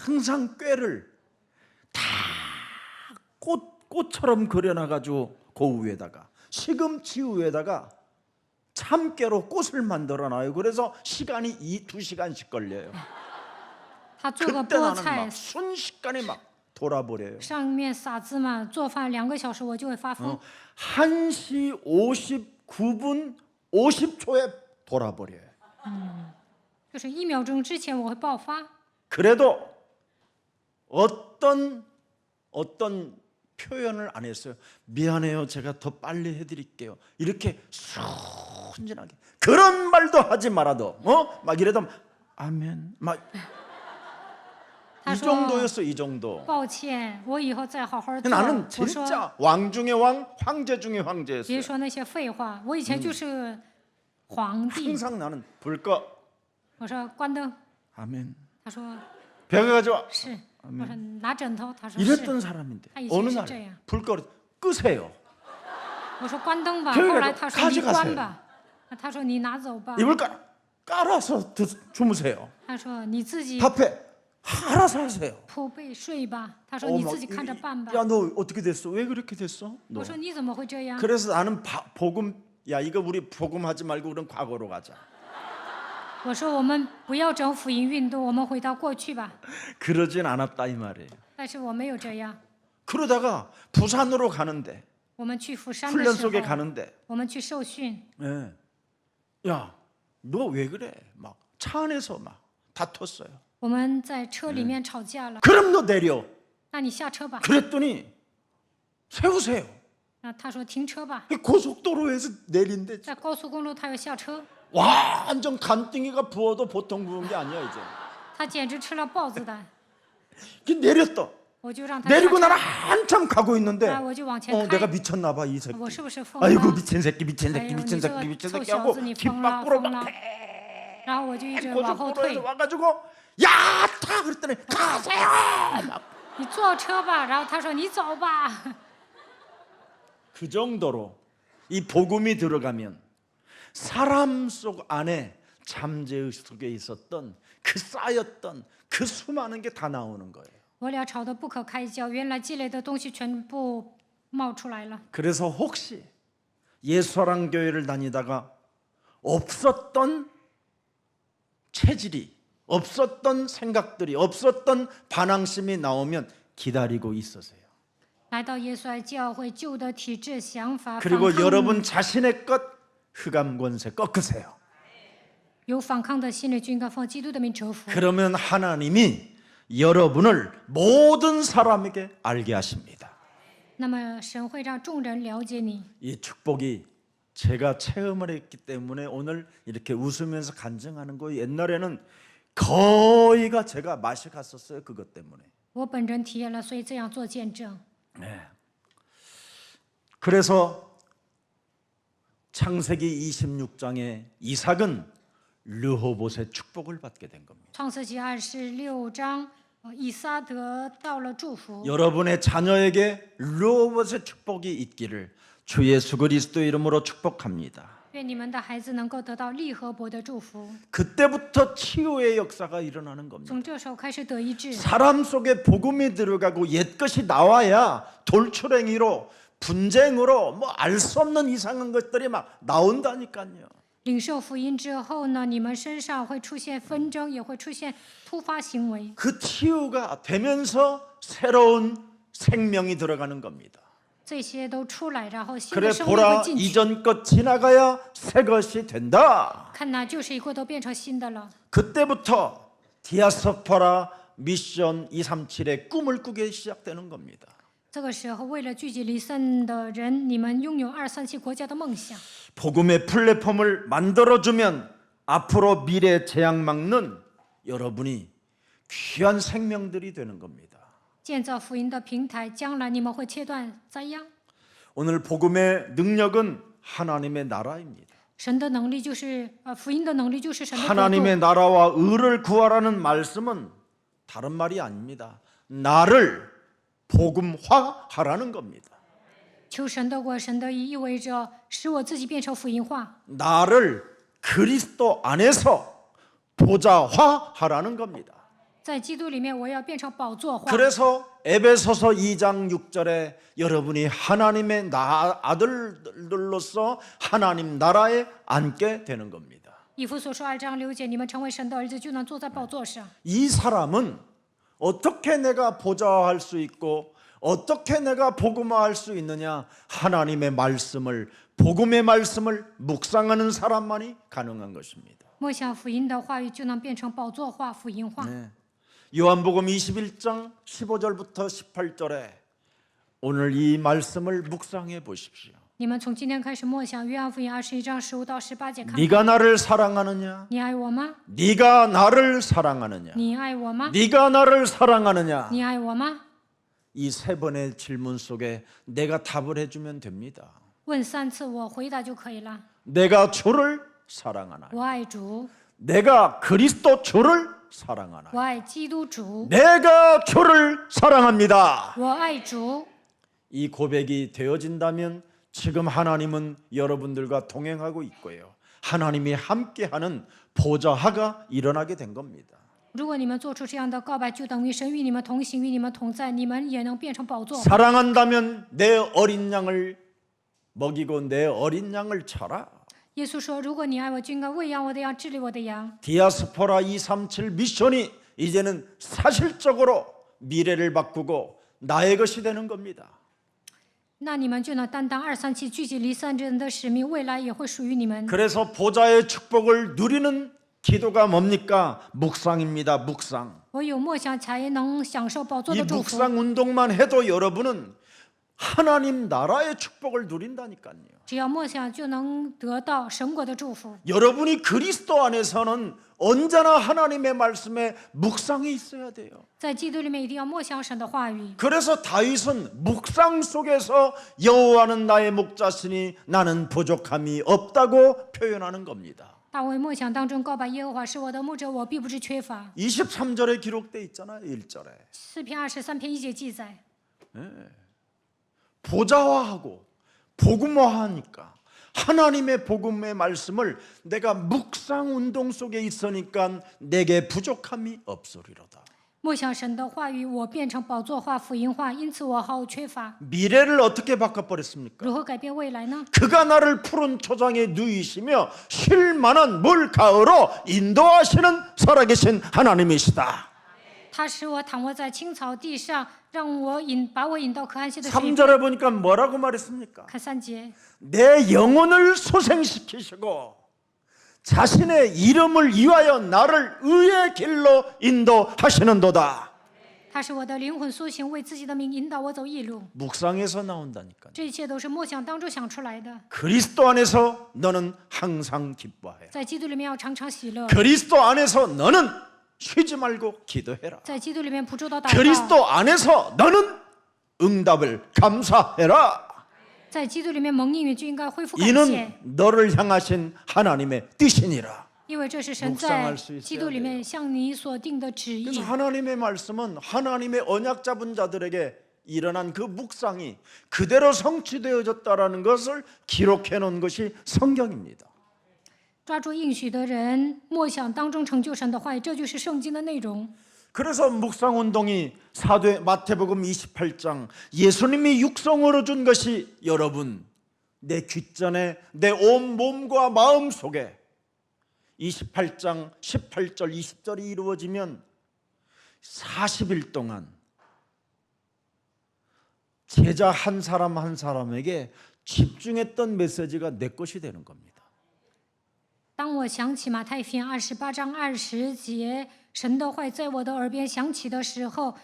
항상 꾀를 다 꽃처럼 그려놔가지고 그 위에다가 시금치 위에다가 참깨로 꽃을 만들어놔요. 그래서 시간이 2시간씩 걸려요. 他做个 그때 菠 나는 菜 막 순식간에 막 돌아버려요. 上面撒芝麻，做饭2个小时我就会发疯。 1시 59분 50초에 돌아버려요. 就是1秒钟之前我会爆发。 그래도 어떤 표현을 안 했어요. 미안해요. 제가 더 빨리 해드릴게요. 이렇게 순진하게 그런 말도 하지 말아도 막 이래도 아멘 막 이 他说 정도였어. 이 정도. 抱歉，我以后再好好做。 나는 我说 진짜 왕 중의 왕, 황제 중의 别 황제였어요. 说那些废话，我以前就是皇帝。 항상 나는 불 꺼. 我说关灯， 아멘. 他说 벽에 가져와. 是。我说拿枕头，他说是。 이랬던 사람인데 아, 어느 이제 날 불 꺼 끄세요. 我说关灯吧， 벽에 后来 가져 他说你 가져가세요 关吧，他说你拿走吧， 이불 깔아서 주무세요. 他说你自己 밥해 알아서 하세요. 铺被睡吧，他说你 막 自己看着办吧。 야, 너 어떻게 됐어? 왜 그렇게 됐어? 너. 我说你怎么会这样？ 그래서 나는 복음 야 이거 우리 복음하지 말고 우리는 과거로 가자. 我说我们不要整福音运动，我们回到过去吧。 그러진 않았다 이 말이에요. 但是我没有这样。 그러다가 부산으로 가는데 我们去釜山的 훈련 时 속에 候， 가는데 我们去受训。 예. 야, 너 왜 그래? 막 차 안에서 막 다퉜어요. 我们在车里面吵架了， 그럼 너 내려. 那你下车吧。 그랬더니 세우세요. 那他说停车吧， 고속도로에서 내린대. 在高速公路他要下车， 완전 간땡이가 부어도 보통 부은 게 아니야 이제. 他简直吃了豹子胆。 내렸다. 我就让他下 내리고 车， 나는 한참 가고 있는데 啊，我就往前 내가 开。 미쳤나 봐 이 새끼. 我是不是疯 아이고 了？ 미친 새끼 미친 새끼 아유, 미친 니 새끼 저 미친 臭 새끼 小 하고 子，你 뒷 疯了 밖으로 疯了 막 ！然后我就一直往后退 고속도로에서 。 와가지고 야 타 그랬더니 가세요. 막 你坐车吧，然后他说你走吧。 그 정도로 이 복음이 들어가면 사람 속 안에 잠재 속에 있었던 그 쌓였던 그 수많은 게 다 나오는 거예요. 我俩吵得不可开交，原来积累的东西全部冒出来了。 그래서 혹시 예수사랑 교회를 다니다가 없었던 체질이 없었던 생각들이 없었던 반항심이 나오면 기다리고 있으세요. 来到耶稣爱教会，旧的体制、想法、反 그리고 抗 여러분 자신의 것 흑암 권세 꺾으세요. 有反抗的心理就应该奉基督的名折服。 그러면 하나님이 여러분을 모든 사람에게 알게 하십니다. 那么神会让众人了解你。 이 축복이 제가 체험을 했기 때문에 오늘 이렇게 웃으면서 간증하는 거 옛날에는 거의가 제가 맛이 갔었어요. 그것 때문에. 我本人体验了，所以这样做见证。 네. 그래서 창세기 26장에 이삭은 르호봇의 축복을 받게 된 겁니다. 创世纪26章，以撒得到了祝福。 여러분의 자녀에게 르호봇의 축복이 있기를 주 예수 그리스도 이름으로 축복합니다. 愿你们的孩子能够得到利和伯的祝福。 그때부터 치유의 역사가 일어나는 겁니다. 从这时候开始得医治， 사람 속에 복음이 들어가고 옛것이 나와야 돌출행위로 분쟁으로 뭐 알 수 없는 이상한 것들이 막 나온다니까요. 领受福音之后呢，你们身上会出现纷争，也会出现突发行为。 그 치유가 되면서 새로운 생명이 들어가는 겁니다. 这些都出来，然后新 그래 的生命会 보라 进去。 이전 것 지나가야 새 것이 된다. 看呐，旧事一过都变成新的了。 그때부터 디아스포라 미션 237의 꿈을 꾸기 시작되는 겁니다. 这个时候，为了聚集离散的人，你们拥有237国家的梦想。 복음의 플랫폼을 만들어주면 앞으로 미래 재앙 막는 여러분이 귀한 생명들이 되는 겁니다. 建造福音的平台，将来你们会切断灾殃。 오늘 복음의 능력은 하나님의 나라입니다. 神的能力就是福音的能力就是神的国度。 하나님의 나라와 의를 구하라는 말씀은 다른 말이 아닙니다. 나를 복음화하라는 겁니다. 求神的国，神的义意味着使我自己变成福音化， 나를 그리스도 안에서 보좌화하라는 겁니다. 在基督里面我要变成宝座化。 그래서 에베소서 2장 6절에 여러분이 하나님의 아들들로서 하나님 나라에 앉게 되는 겁니다. 以弗所书2章6节，你们成为神的儿子，就能坐在宝座上。 이 사람은 어떻게 내가 보좌할 수 있고 어떻게 내가 복음화할 수 있느냐? 하나님의 말씀을 복음의 말씀을 묵상하는 사람만이 가능한 것입니다. 默想福音的话语，就能变成宝座化、福音化。 요한복음 21장 15절부터 18절에 오늘 이 말씀을 묵상해 보십시오. 你们从今天开始默想约翰福音21章15到18节，看 네가 나를 사랑하느냐? 你爱我吗？ 네가 나를 사랑하느냐? 你爱我吗？ 네가 나를 사랑하느냐? 你爱我吗？ 이 세 번의 질문 속에 내가 답을 해주면 됩니다. 问3次，我回答就可以了。 내가 주를 사랑하나? 我爱主， 내가 그리스도 주를 사랑하나? 我爱基督主， 내가 주를 사랑합니다. 我爱主。 이 고백이 되어진다면 지금 하나님은 여러분들과 동행하고 있고요. 하나님이 함께하는 보좌하가 일어나게 된 겁니다. 如果你们做出这样的告白，就等于神与你们同行，与你们同在，你们也能变成宝座。 사랑한다면 내 어린 양을 먹이고 내 어린 양을 쳐라. 耶稣说：“如果你爱我，就应该喂养我的羊，治理我的羊。 디아스포라 237 미션이 이제는 사실적으로 미래를 바꾸고 나의 것이 되는 겁니다. 那你们就能担当237聚集离散人的使命，未来也会属于你们。 그래서 보좌의 축복을 누리는 기도가 뭡니까? 묵상입니다. 묵상. 我有默想，才能享受宝座 이 的祝福。 묵상 운동만 해도 여러분은 하나님 나라의 축복을 누린다니까요. 只要默想，就能得到神国的祝福。 여러분이 그리스도 안에서는 언제나 하나님의 말씀에 묵상이 있어야 돼요. 在基督里面，一定要默想神的话语。 그래서 다윗은 묵상 속에서 여호와는 나의 목자시니 나는 부족함이 없다고 표현하는 겁니다. 大卫默想当中告白耶和华是我的牧者，我必不致缺乏。 23절에 기록돼 있잖아요. 1절에. 诗篇23篇1节记载， 보좌화하고 복음화하니까 하나님의 복음의 말씀을 내가 묵상 운동 속에 있으니까 내게 부족함이 없으리로다. 默想神的话语，我变成宝座化、福音化，因此我毫无缺乏。 미래를 어떻게 바꿔버렸습니까? 如何改变未来呢？ 그가 나를 푸른 초장에 누이시며 쉴만한 물가으로 인도하시는 살아계신 하나님이시다. 他使我躺卧在青草地上，把我引到可安息的水边。 3절에 보니까 뭐라고 말했습니까? 看3节， 내 영혼을 소생시키시고 자신의 이름을 위하여 나를 의의 길로 인도하시는도다. 他使我的灵魂苏醒，为自己的名引导我走义路。 묵상에서 나온다니까. 这一切都是默想当中想出来的。 그리스도 안에서 너는 항상 기뻐해. 在基督里面要常常喜乐， 그리스도 안에서 너는 쉬지 말고 기도해라. 在基督里面不住的祷告， 그리스도 안에서 너는 응답을 감사해라. 在基督里面蒙应允就应该恢复感谢， 이는 너를 향하신 하나님의 뜻이니라. 因为这是神 묵상할 在 수 있어야 基督里面向你所定的旨 그래서 意。 하나님의 말씀은 하나님의 언약 잡은 자들에게 일어난 그 묵상이 그대로 성취되어졌다라는 것을 기록해 놓은 것이 성경입니다. 抓住应许的人，默想当中成就神的话语，这就是圣经的内容。 그래서 묵상 운동이 마태복음 28장 예수님이 육성으로 준 것이 여러분 내 귓전에 내 온 몸과 마음 속에 28장 18절 20절이 이루어지면 40일 동안 제자 한 사람 한 사람에게 집중했던 메시지가 내 것이 되는 겁니다. 当我想起马太福音28章20节，神的话在我的耳边响起的时候，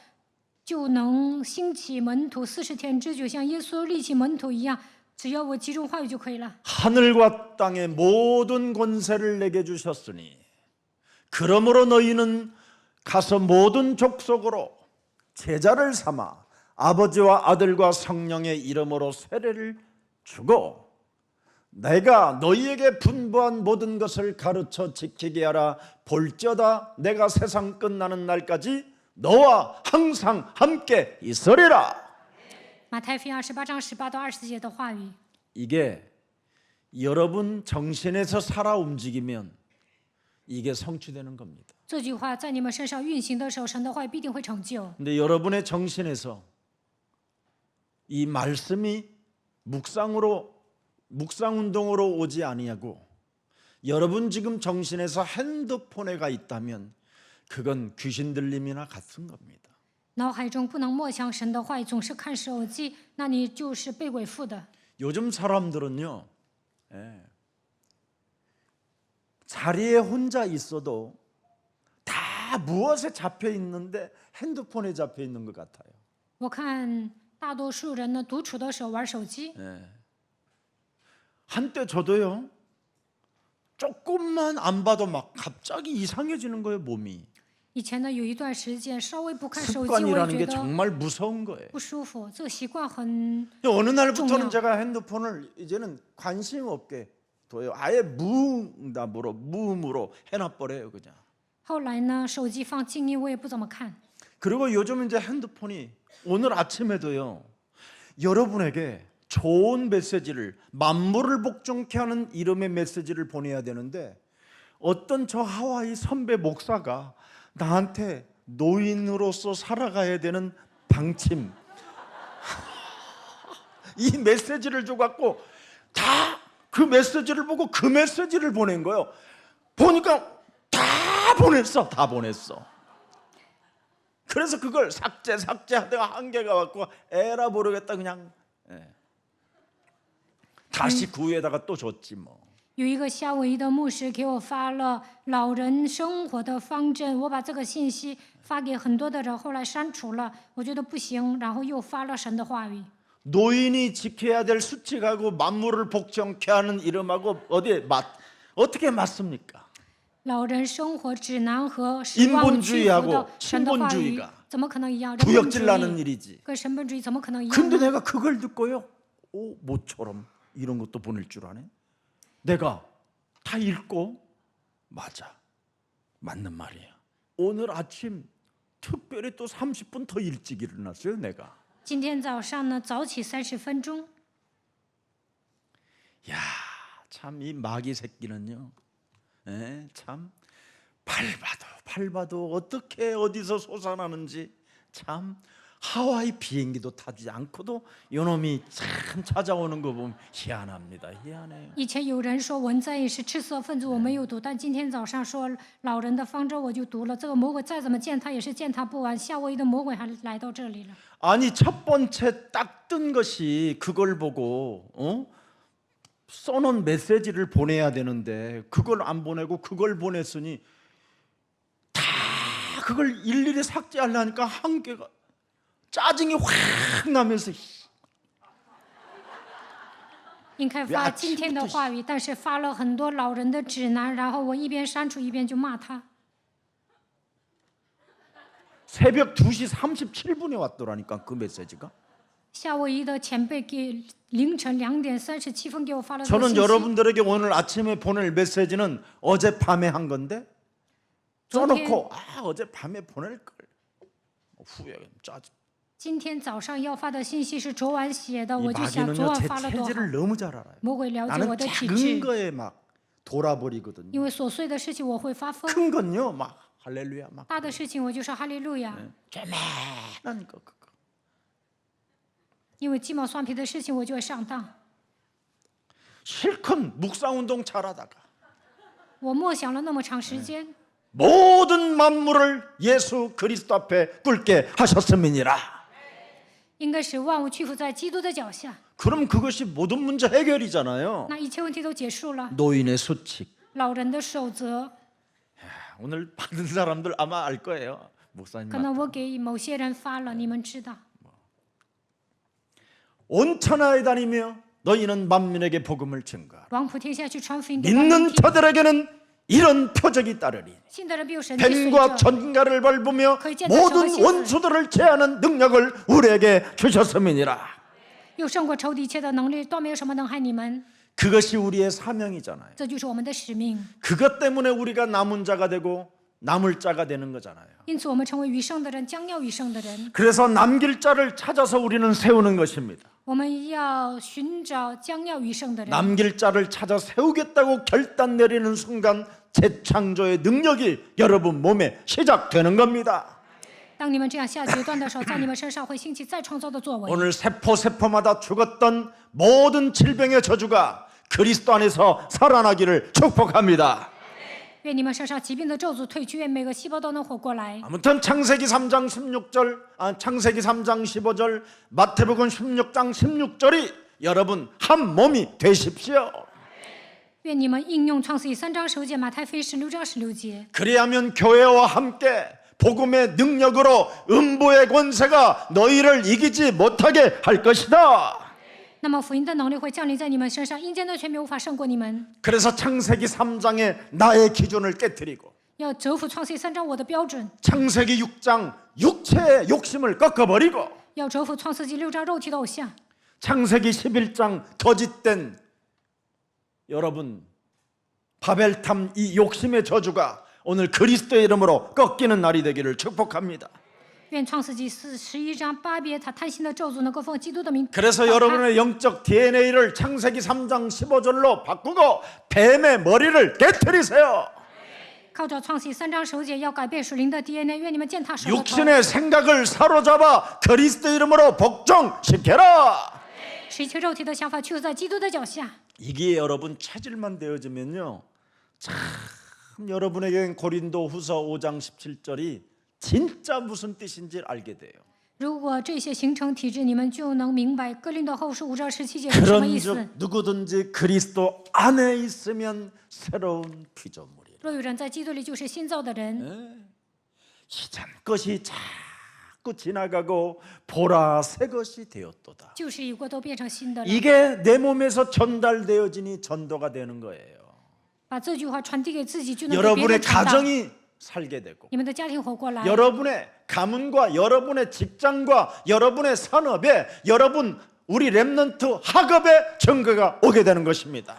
就能兴起门徒40天之久，像耶稣立起门徒一样，只要我集中话语就可以了。 하늘과 땅의 모든 권세를 내게 주셨으니 그러므로 너희는 가서 모든 족속으로 제자를 삼아 아버지와 아들과 성령의 이름으로 세례를 주고 내가 너희에게 분부한 모든 것을 가르쳐 지키게 하라. 볼지어다 내가 세상 끝나는 날까지 너와 항상 함께 있으리라. 马太福音28章18到24节的话语， 이게 여러분 정신에서 살아 움직이면 이게 성취되는 겁니다. 这句话在你们身上运行的时候，神的话语必定会成就。 근데 여러분의 정신에서 이 말씀이 묵상 운동으로 오지 아니하고 여러분 지금 정신에서 핸드폰에 가 있다면 그건 귀신 들림이나 같은 겁니다. 脑海中不能默想神的话语，总是看手机，那你就是被鬼附的。 요즘 사람들은요, 자리에 혼자 있어도 다 무엇에 잡혀 있는데 핸드폰에 잡혀 있는 것 같아요. 我看大多数人呢，独处的时候玩手机。 한때 저도요, 조금만 안 봐도 막 갑자기 이상해지는 거예요, 몸이. 以前呢，有一段时间稍微不看手机，我也 습관이라는 觉 게 得 정말 무서운 거예요. 不舒服。这个习惯很 어느 날부터는 중요. 제가 핸드폰을 이제는 관심 없게 둬요. 아예 무음으로 해놔버려요, 그냥. 后来呢，手机放静音，我也不怎么看。 그리고 요즘 이제 핸드폰이 오늘 아침에도요, 여러분에게 좋은 메시지를 만물을 복종케 하는 이름의 메시지를 보내야 되는데 어떤 저 하와이 선배 목사가 나한테 노인으로서 살아가야 되는 방침 이 메시지를 줘갖고 다 그 메시지를 보고 그 메시지를 보낸 거예요. 보니까 다 보냈어. 그래서 그걸 삭제하다가 한계가 왔고 에라 모르겠다 그냥 다시 그 위에다가 또 줬지 뭐. 有一个夏威夷的牧师给我发了老人生活的方针，我把这个信息发给很多的人，后来删除了，我觉得不行，然后又发了神的话语。 노인이 지켜야 될 수칙하고 만물을 복종케 하는 이름하고 어떻게 맞습니까? 老人生活指南和十万五屈服的神的话语 신본주의가 怎么可能一样？人本主 구역질나는 义 일이지. 跟神本主义怎么可能一样 근데 呢？ 내가 그걸 듣고요, 모처럼 이런 것도 보낼 줄 아네. 내가 다 읽고 맞는 말이야. 오늘 아침 특별히 또 30분 더 일찍 일어났어요, 내가. 今天早上呢，早起30分钟。 야, 참 이 마귀 새끼는요, 참 밟아도 어떻게 어디서 솟아나는지 참 하와이 비행기도 타지 않고도 요놈이 참 찾아오는 거 보면 희한합니다. 희한해요. 以前有人说文在寅是赤色分子，我没有读，但今天早上说老人的方舟我就读了。这个魔鬼再怎么见他也是见他不完，夏威夷的魔鬼还来到这里了。 아니 첫 번째 딱 뜬 것이 그걸 보고 써놓은 메시지를 보내야 되는데 그걸 안 보내고 그걸 보냈으니 다 그걸 일일이 삭제하려니까 한계가 짜증이 확 나면서 应该发今天的话语，但是发了很多老人的指南，然后我一边删除一边就骂他。 새벽 2시 37분에 왔더라니까 그 메시지가. 夏威夷的前辈给凌晨2点37分给我发了这个 저는 信息。 여러분들에게 오늘 아침에 보낼 메시지는 어젯밤에 한 건데 써놓고 어젯밤에 보낼 걸 후회가 짜증. 今天早上要发的信息是昨晚写的， 이 我就想昨 마귀는요 晚 제 发了多好。 체질을 너무 잘 알아요. 魔鬼了解 나는 我的体 작은 质， 거에 막 돌아버리거든요. 因为琐碎的事情我会发疯， 큰 건요 막 할렐루야 막 大的事情我就说哈利路亚， 쬐맨한 거 그거. 因为鸡毛蒜皮的事情我就会上当。 실컷 묵상운동 잘하다가 我默想了那么长时间， 모든 만물을 예수 그리스도 앞에 꿇게 하셨음이니라. 应该使万物屈服在基督的脚下， 그럼 그것이 모든 문제 해결이잖아요. 那一切问题都结束了。 노인의 수칙. 老人的守则， 오늘 받은 사람들 아마 알 거예요. 목사님. 可能我给某些人发了，你们知道。 온 천하에 다니며 너희는 만민에게 복음을 증거하라. 往普天下去传福音给万民 믿는 听， 자들에게는 이런 표적이 따르리. 信的人必有神迹随 뱀과 着。 전갈을 밟으며 거의 젠다 모든 저거 원수들을 제하는 능력을 우리에게 주셨음이니라. 又胜过仇敌一切的能力，断没有什么能害你们。 그것이 우리의 사명이잖아요. 这就是我们的使命。 그것 때문에 우리가 남은 자가 되고 남을 자가 되는 거잖아요. 因此，我们成为余剩的人，将要余剩的人。 그래서 남길 자를 찾아서 우리는 세우는 것입니다. 我们要寻找将要余剩的人。 남길 자를 찾아 세우겠다고 결단 내리는 순간 재창조의 능력이 여러분 몸에 시작되는 겁니다. 当你们这样下决断的时候，在你们身上会兴起再创造的作为。 오늘 세포마다 죽었던 모든 질병의 저주가 그리스도 안에서 살아나기를 축복합니다. 愿你们身上疾病的咒诅退去，愿每个细胞都能活过来。 아무튼 창세기 3장 16절, 창세기 3장 15절, 마태복음 16장 16절이 여러분 한 몸이 되십시오. 愿你们应用创世记3章15节、马太福音16章16节。 그리하면 교회와 함께 복음의 능력으로 음부의 권세가 너희를 이기지 못하게 할 것이다. 那么福音的能力会降临在你们身上，阴间的权柄无法胜过你们。 그래서 창세기 3장에 나의 기준을 깨뜨리고 要折服创世记3章我的标准， 창세기 6장 육체의 욕심을 꺾어버리고 要折服创世纪6章肉体的偶像， 창세기 11장 거짓된 여러분 바벨탑 이 욕심의 저주가 오늘 그리스도의 이름으로 꺾이는 날이 되기를 축복합니다. 愿创世纪11章巴别塔贪心的咒诅能够奉基督的名。 그래서 여러분의 영적 DNA를 창세기 3장 15절로 바꾸고 뱀의 머리를 깨뜨리세요. 靠着创世纪3章15节要改变属灵的 DNA， 愿你们践踏蛇的头， 육신의 생각을 사로잡아 그리스도 이름으로 복종시켜라. 使一切肉体的想法屈服在基督的脚下。 이게 여러분 체질만 되어지면요 참 여러분에겐 고린도후서 5장 17절이 진짜 무슨 뜻인지 알게 돼요. 如果这些形成体质，你们就能明白哥林多后书5章17节是什么意思。 그런즉 누구든지 그리스도 안에 있으면 새로운 피조물이라. 若有人在基督里，就是新造的人。 이전 것이 자꾸 지나가고 보라 새 것이 되었도다. 旧事已过，都变成新的了。 이게 내 몸에서 전달되어지니 전도가 되는 거예요. 把这句话传递给自己，就能给别 여러분의 人传达。 가정이 살게 되고 你们的家庭活过来， 여러분의 가문과 여러분의 직장과 여러분의 산업에 여러분 우리 렘넌트 학업에 증거가 오게 되는 것입니다.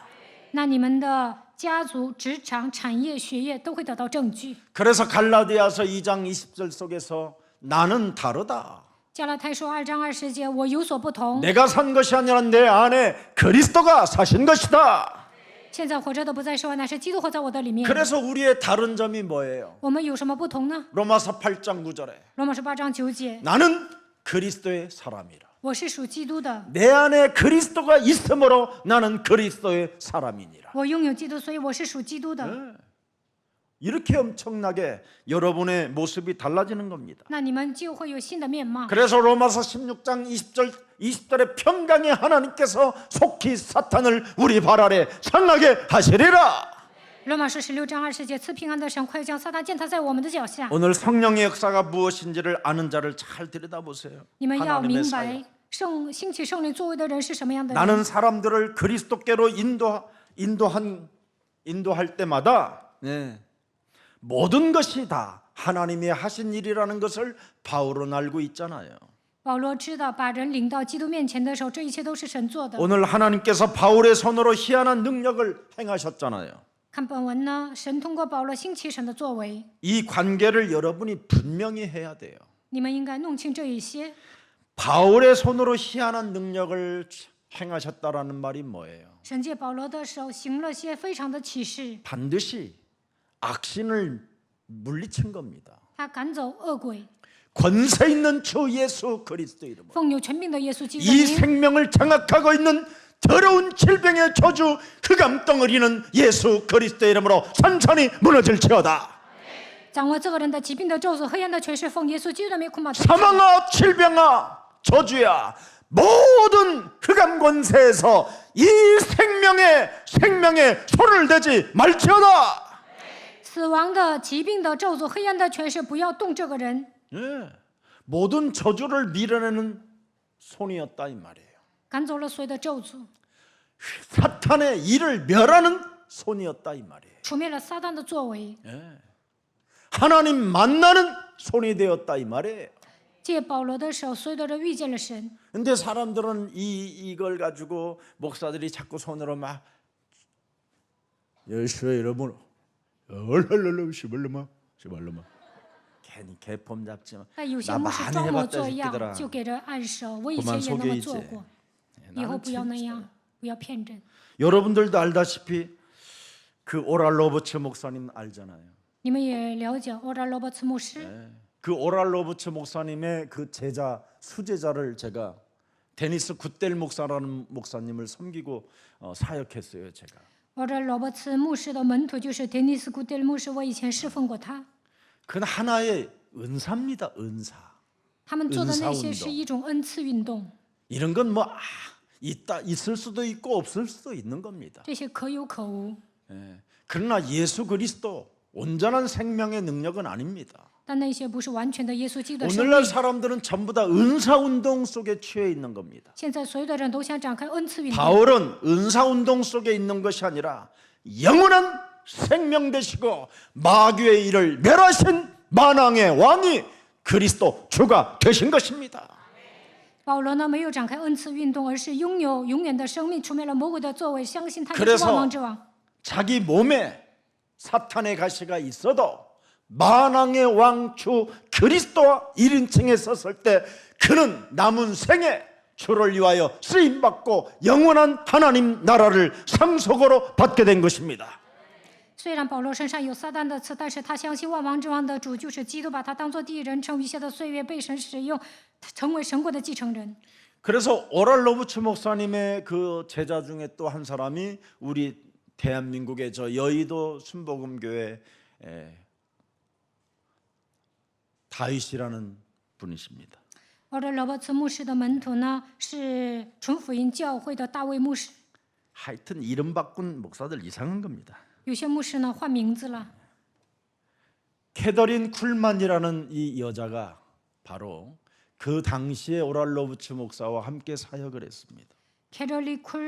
那你们的家族、职场、产业、学业都会得到证据。 그래서 갈라디아서 2장 20절 속에서 나는 다르다. 加拉太书2章20节，我有所不同。 내가 산 것이 아니라 내 안에 그리스도가 사신 것이다. 现在活着的不再是我，乃是基督活在我的里面。 그래서 우리의 다른 점이 뭐예요? 我们有什么不同呢？ 로마서 8장 9절에 罗马书8章9节， 나는 그리스도의 사람이라. 我是属基督的， 내 안에 그리스도가 있으므로 나는 그리스도의 사람이니라. 我拥有基督，所以我是属基督的。 이렇게 엄청나게 여러분의 모습이 달라지는 겁니다. 那你们就会有新的面貌。 그래서 로마서 16장 20절에 평강의 하나님께서 속히 사탄을 우리 발 아래 상하게 하시리라. 罗马书16章20节，赐平安的神快将撒旦践踏在我们的脚下。 오늘 성령의 역사가 무엇인지를 아는 자를 잘 들여다보세요. 你们要 하나님의 明 사역. 白兴起圣灵作为的人是什么样的人。 나는 사람들을 그리스도께로 인도할 때마다 모든 것이 다 하나님이 하신 일이라는 것을 바울은 알고 있잖아요. 保罗知道，把人领到基督面前的时候，这一切都是神做的。 오늘 하나님께서 바울의 손으로 희한한 능력을 행하셨잖아요. 看本文呢，神通过保罗兴起神的作为， 이 관계를 여러분이 분명히 해야 돼요. 你们应该弄清这一些。 바울의 손으로 희한한 능력을 행하셨다라는 말이 뭐예요? 神借保罗的手行了些非常的启示， 반드시 악신을 물리친 겁니다. 他赶走恶鬼， 권세 있는 주 예수 그리스도 이름으로 奉有权柄的耶稣基督的 이 名， 생명을 장악하고 있는 더러운 질병의 저주 흑암 덩어리는 예수 그리스도 이름으로 산산이 무너질지어다. 掌握这个人的疾病的咒诅、黑暗的权势，奉耶稣基督的名恐怕退去。 사망아 질병아 저주야 모든 흑암 권세에서 이 생명에 손을 대지 말지어다. 死亡的、疾病的咒诅、黑暗的权势，不要动这个人。 예, 모든 저주를 밀어내는 손이었다 이 말이에요. 赶走了所有的咒诅， 사탄의 일을 멸하는 손이었다 이 말이에요. 除灭了撒旦的作为， 하나님 만나는 손이 되었다 이 말이에요. 借保罗的手，所有的人遇见了神。 근데 사람들은 이걸 가지고 목사들이 자꾸 손으로 막 예수의 이름으로 얼얼얼얼 시발로마 괜히 개폼 잡지 마. 但有些 나 牧师 많이 装模 해봤다 作样， 새끼들아. 就给人按手。我以 그만 前也那么 속여 做 이제. 过，以后不要那样，不要骗人。 여러분들도 알다시피 그 오랄 로버츠 목사님 알잖아요. 你们也了解欧拉罗伯茨牧师， 그 오랄 로버츠 목사님의 그 제자 수제자를 제가 데니스 굿델 목사라는 목사님을 섬기고 사역했어요. 제가. 欧拉罗伯茨牧师的门徒就是데니스古德牧师，我以前侍奉过他。 그건 하나의 은사입니다. 은사. 他们做的那些 은사 是一种恩赐运动， 이런 건 뭐 있을 수도 있고 없을 수도 있는 겁니다. 这些可有可无。 그러나 예수 그리스도 온전한 생명의 능력은 아닙니다. 但那些不是完全的耶稣基督的生 오늘날 命。 사람들은 전부 다 은사 운동 속에 취해 있는 겁니다. 现在所有的人都想展开恩赐运动， 바울은 은사 운동 속에 있는 것이 아니라 영원한 생명 되시고 마귀의 일을 멸하신 만왕의 왕이 그리스도 주가 되신 것입니다. 保罗呢没有展开恩赐运动，而是拥有永远的生命，除灭了魔鬼的作为，相信他就是 그래서 万王之王。 자기 몸에 사탄의 가시가 있어도 만왕의 왕주 그리스도와 1인칭에 섰을 때 그는 남은 생에 주를 위하여 쓰임받고 영원한 하나님 나라를 상속으로 받게 된 것입니다. 虽然保罗身上有撒旦的刺，但是他相信万王之王的主就是基督，把他当作第一人称，余下的岁月被神使用，成为神国的继承人。 그래서 오랄 로버츠 목사님의 그 제자 중에 또 한 사람이 우리 대한민국의 저 여의도 순복음교회 다윗이라는 분이십니다. 欧拉罗伯茨牧师的门徒呢是纯福音教会的大卫牧师， 하여튼 이름 바꾼 목사들 이상한 겁니다. 有些牧师呢换名字了。 캐더린 쿨만이라는 이 여자가 바로 그 당시에 오랄 로버츠 목사와 함께 사역을 했습니다. 凯特利库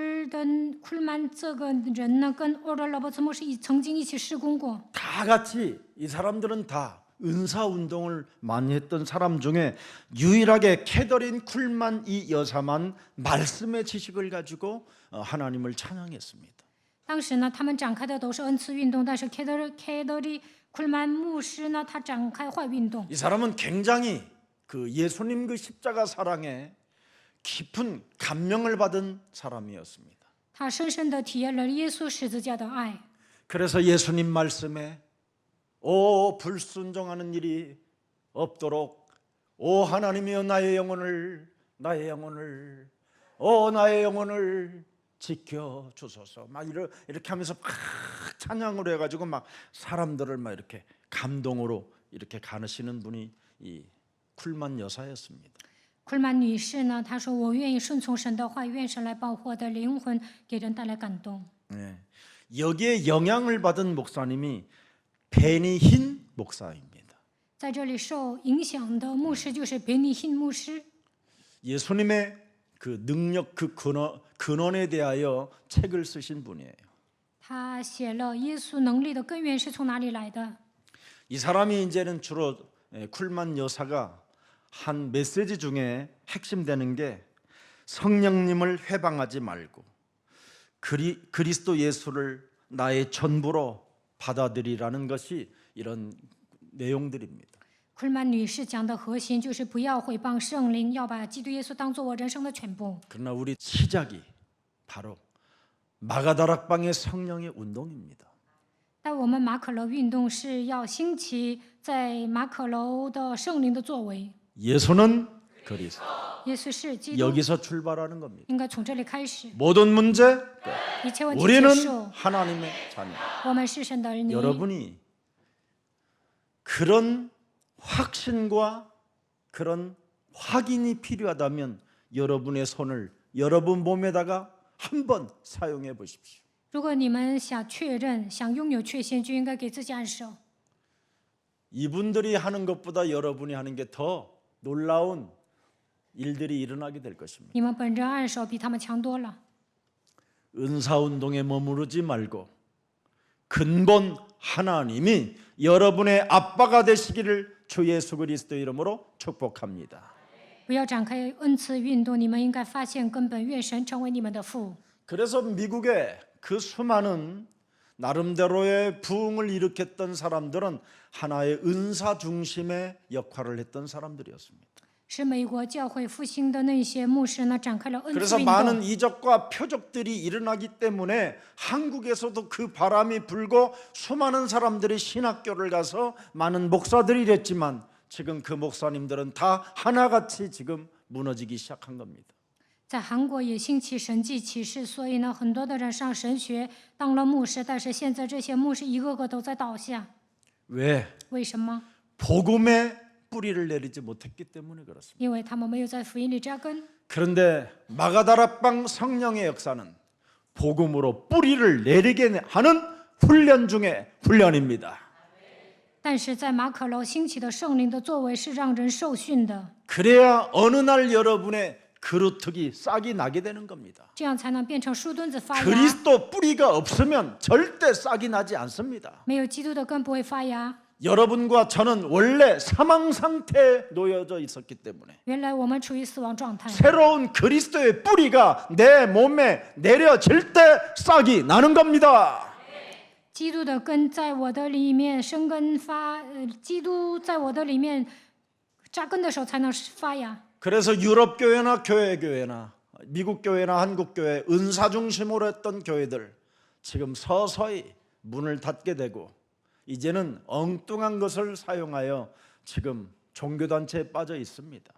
曼这个人呢，跟欧拉罗伯茨牧师曾经一起施工过。 다 같이 이 사람들은 다 은사 운동을 많이 했던 사람 중에 유일하게 캐더린 쿨만 이 여사만 말씀의 지식을 가지고 하나님을 찬양했습니다. 当时呢，他们展开的都是恩赐运动，但是凯特利库曼牧师呢，他展开坏运动。 이 사람은 굉장히 그 예수님 그 십자가 사랑에 깊은 감명을 받은 사람이었습니다. 他深深地体验了耶稣十字架的爱。 그래서 예수님 말씀에 오 불순종하는 일이 없도록 오 하나님이여 나의 영혼을 나의 영혼을 지켜 주소서 막 이렇게 하면서 막 찬양을 해가지고 막 사람들을 막 이렇게 감동으로 이렇게 가르치는 분이 이 쿨만 여사였습니다. 库曼女士呢，她说：“我愿意顺从神的话，愿神来保护我的灵魂，给人带来感动。” 네. 여기에 영향을 받은 목사님이 베니힌 목사입니다. 在这里受影响的牧师就是别尼辛牧师。 예수님의 그 능력 그 근원에 대하여 책을 쓰신 분이에요. 他写了耶稣能力的根源是从哪里来的。 이 사람이 이제는 주로 쿨만 여사가 한 메시지 중에 핵심되는 게 성령님을 회방하지 말고 그리스도 예수를 나의 전부로 받아들이라는 것이 이런 내용들입니다. 库曼女士讲的核心就是不要毁谤圣灵，要把基督耶稣当做我人生的全部。 그러나 우리 시작이 바로 마가다락방의 성령의 운동입니다. 但我们马可楼运动是要兴起在马可楼的圣灵的作为。 예수는 그리스도. 耶稣是基督， 여기서 출발하는 겁니다. 应该从这里开始。 모든 문제 一切问题 우리는 结束， 하나님의 자녀. 我们是神的儿女。 여러분이 그런 확신과 그런 확인이 필요하다면 여러분의 손을 여러분 몸에다가 한번 사용해 보십시오. 如果你们想确认、想拥有确信，就应该给自己按手。 이분들이 하는 것보다 여러분이 하는 게 더 놀라운 일들이 일어나게 될 것입니다. 你们本着按手比他们强多了。 은사운동에 머무르지 말고 근본 하나님이 여러분의 아빠가 되시기를 주 예수 그리스도 이름으로 축복합니다. 不要展开恩赐运动，你们应该发现根本，愿神成为你们的父。 그래서 미국의 그 수많은 나름대로의 부흥을 일으켰던 사람들은 하나의 은사 중심의 역할을 했던 사람들이었습니다. 是美国教会复兴的那些牧师呢，展开了恩赐 그래서 运 많은 动。 이적과 표적들이 일어나기 때문에 한국에서도 그 바람이 불고 수많은 사람들이 신학교를 가서 많은 목사들이 됐지만 지금 그 목사님들은 다 하나같이 지금 무너지기 시작한 겁니다. 在韩国也兴起神迹启示，所以呢，很多的人上神学当了牧师，但是现在这些牧师一个个都在倒下。 왜? 为什么？ 복음의 뿌리를 내리지 못했기 때문에 그렇습니다. 因为他们没有在福音里扎根。 그런데 마가다락방 성령의 역사는 복음으로 뿌리를 내리게 하는 훈련 중에 훈련입니다. 但是在马可楼兴起的圣灵的作为是让人受训的， 그래야 어느 날 여러분의 그루터기 싹이 나게 되는 겁니다. 这样才能变成树墩子发芽。 그리스도 뿌리가 없으면 절대 싹이 나지 않습니다. 没有基督的根不会发芽。 여러분과 저는 원래 사망 상태에 놓여져 있었기 때문에 原来我们处于死亡状态， 새로운 그리스도의 뿌리가 내 몸에 내려질 때 싹이 나는 겁니다. 基督的根在我的里面生根基督在我的里面扎根的时候才能发芽。 그래서 유럽 교회나 교회나 미국 교회나 한국 교회 은사 중심으로 했던 교회들 지금 서서히 문을 닫게 되고 이제는 엉뚱한 것을 사용하여 지금 종교단체에 빠져 있습니다.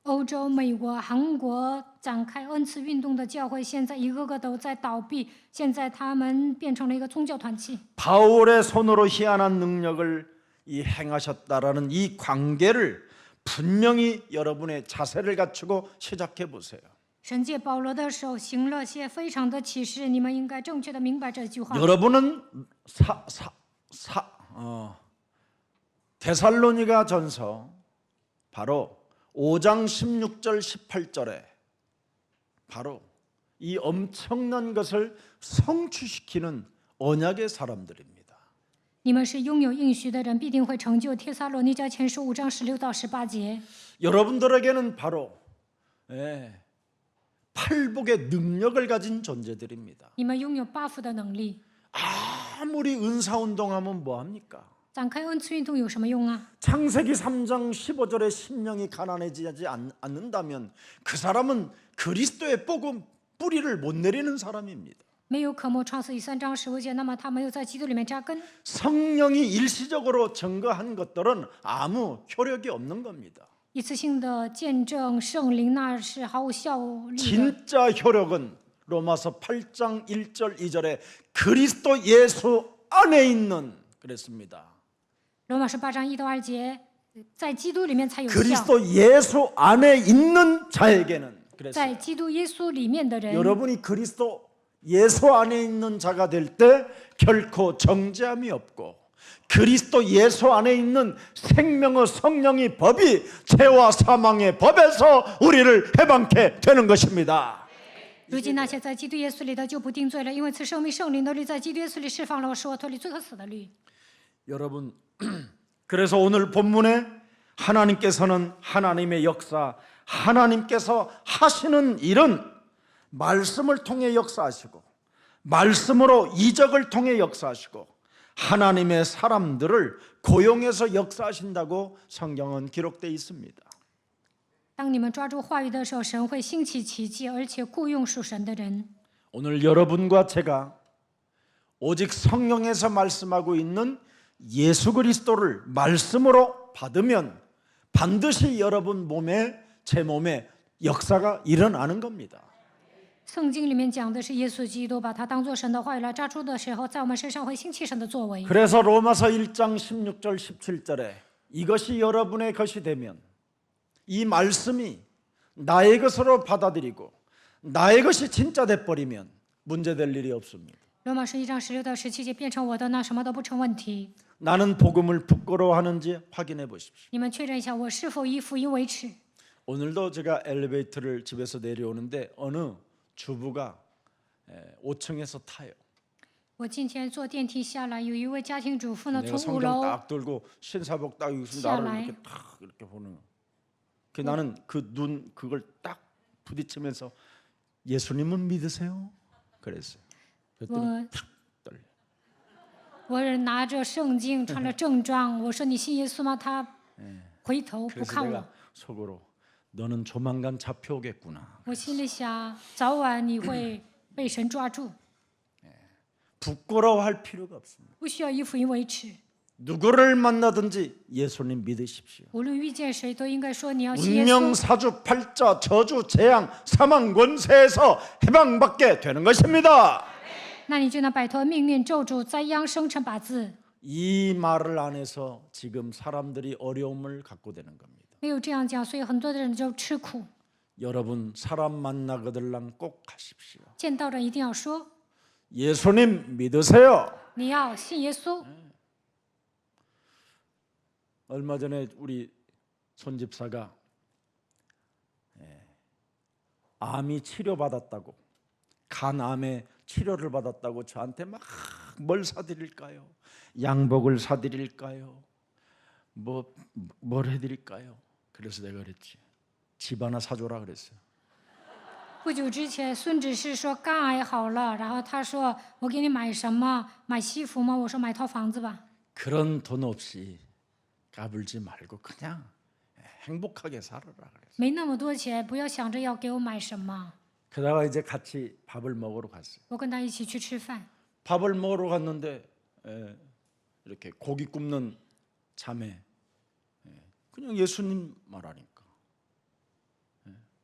欧洲、美国、韩国展开恩赐运动的教会，现在一个个都在倒闭，现在他们变成了一个宗教团体。 바울의 손으로 희한한 능력을 행하셨다라는 이 관계를 분명히 여러분의 자세를 갖추고 시작해 보세요. 神借保罗的手行了些非常的启示，你们应该正确的明白这句话。 여러분은 데살로니가 전서 바로 5장 16절 18절에 바로 이 엄청난 것을 성취시키는 언약의 사람들입니다. 你们是拥有应许的人，必定会成就。帖撒罗尼迦前书5章16到18节。 여러분들에게는 바로 팔복의 능력을 가진 존재들입니다. 你们拥有8福的能力， 아무리 은사운동하면 뭐합니까? 展开恩赐运动有什么用啊？ 창세기 3장 15절에 심령이 가난해지지 않는다면 그 사람은 그리스도의 뿌리를 못 내리는 사람입니다. 没有渴慕创世记3章15节，那么他没有在基督里面扎根。 성령이 일시적으로 증거한 것들은 아무 효력이 없는 겁니다. 一次性的见证圣灵，那是毫无效力的。 진짜 효력은 로마서 8장 1절 2절에 그리스도 예수 안에 있는 그랬습니다. 罗马书8章1到2节，在基督里面才有效。 그리스도 예수 안에 있는 자에게는 그랬어요. 在基督耶稣里面的人， 여러분이 그리스도 예수 안에 있는 자가 될 때 결코 정죄함이 없고 그리스도 예수 안에 있는 생명의 성령의 법이 죄와 사망의 법에서 우리를 해방케 되는 것입니다. 如今那些在基督耶稣里的就不定罪了，因为赐生命圣灵的律在基督耶稣里释放了我，使我脱离罪和死的律。 여러분 그래서 오늘 본문에 하나님께서는 하나님의 역사 하나님께서 하시는 일은 말씀을 통해 역사하시고 말씀으로 이적을 통해 역사하시고 하나님의 사람들을 고용해서 역사하신다고 성경은 기록되어 있습니다. 当你们抓住话语的时候，神会兴起奇迹，而且雇佣属神的人。 오늘 여러분과 제가 오직 성경에서 말씀하고 있는 예수 그리스도를 말씀으로 받으면 반드시 여러분 몸에, 제 몸에 역사가 일어나는 겁니다. 圣经里面讲的是耶稣基督，把他当作神的话语来抓住的时候，在我们身上会兴起神的作为。 그래서 로마서 1장 16절 17절에 이것이 여러분의 것이 되면 이 말씀이 나의 것으로 받아들이고 나의 것이 진짜 돼버리면 문제될 일이 없습니다. 罗马书1章16到17节变成我的，那什么都不成问题。 나는 복음을 부끄러워하는지 확인해 보십시오. 你们确认一下，我是否以福音为耻？ 오늘도 제가 엘리베이터를 집에서 내려오는데 어느 주부가 5층에서 타요. 我今天坐电梯下来，有一位家庭主妇呢， 내가 从5 성경 楼 딱 들고 신사복 딱 입고 시작해. 나를 이렇게 탁 이렇게 보는 거야. 나는 그 눈 그걸 딱 부딪히면서 예수님은 믿으세요? 그랬어요. 그랬더니 뭐- 탁 떨려. 我拿着圣经，穿着正装，我说你信耶稣吗？他回头不 그래서 看我 내가 。 속으로 너는 조만간 잡혀오겠구나. 我心里想，早晚你会被神抓住， 부끄러워할 필요가 없습니다. 不需要以福音为耻。 누구를 만나든지 예수님 믿으십시오. 无论遇见谁，都应该说你要信耶稣。 운명, 사주, 팔자, 저주, 재앙, 사망, 권세에서 해방받게 되는 것입니다. 那你就能摆脱命运、咒诅、灾殃、生辰八字。 이 말을 안 해서 지금 사람들이 어려움을 갖고 되는 겁니다. 没有这样讲，所以很多的人就吃苦。 여러분 사람 만나거들랑 꼭 하십시오. 见到人一定要说， 예수님 믿으세요. 你要信耶稣。 얼마 전에 우리 손집사가 암이 치료받았다고, 간암의 치료를 받았다고 저한테 막 뭘 사드릴까요? 양복을 사드릴까요? 뭘 해드릴까요? 그래서 내가 그랬지, 집 하나 사줘라 그랬어요. 不久之前，孙执事说肝癌好了，然后他说我给你买什么？买西服吗？我说买套房子吧。 그런 돈 없이 까불지 말고 그냥 행복하게 살아라 그랬어요. 没那么多钱，不要想着要给我买什么。 그러다가 이제 같이 밥을 먹으러 갔어요. 我跟他一起去吃饭， 밥을 먹으러 갔는데 이렇게 고기 굽는 자매 그냥 예수님 말하니까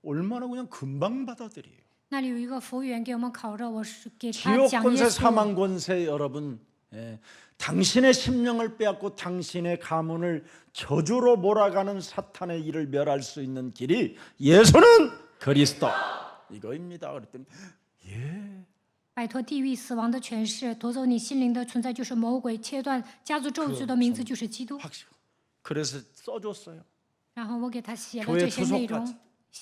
얼마나 그냥 금방 받아들여요. 那里有一个服务员给我们烤肉，我是给他 지옥 讲耶 권세, 稣。 사망 권세 여러분, 당신의 심령을 빼앗고 당신의 가문을 저주로 몰아가는 사탄의 일을 멸할 수 있는 길이 예수는 그리스도 이거입니다. 그랬더니 摆脱地狱死亡的权势，夺走你心灵的存在就是魔鬼，切断家族咒诅的名字就是基督。 확실. 그래서 써줬어요. 然后我给他写了 교회 这些内 투석까지 容，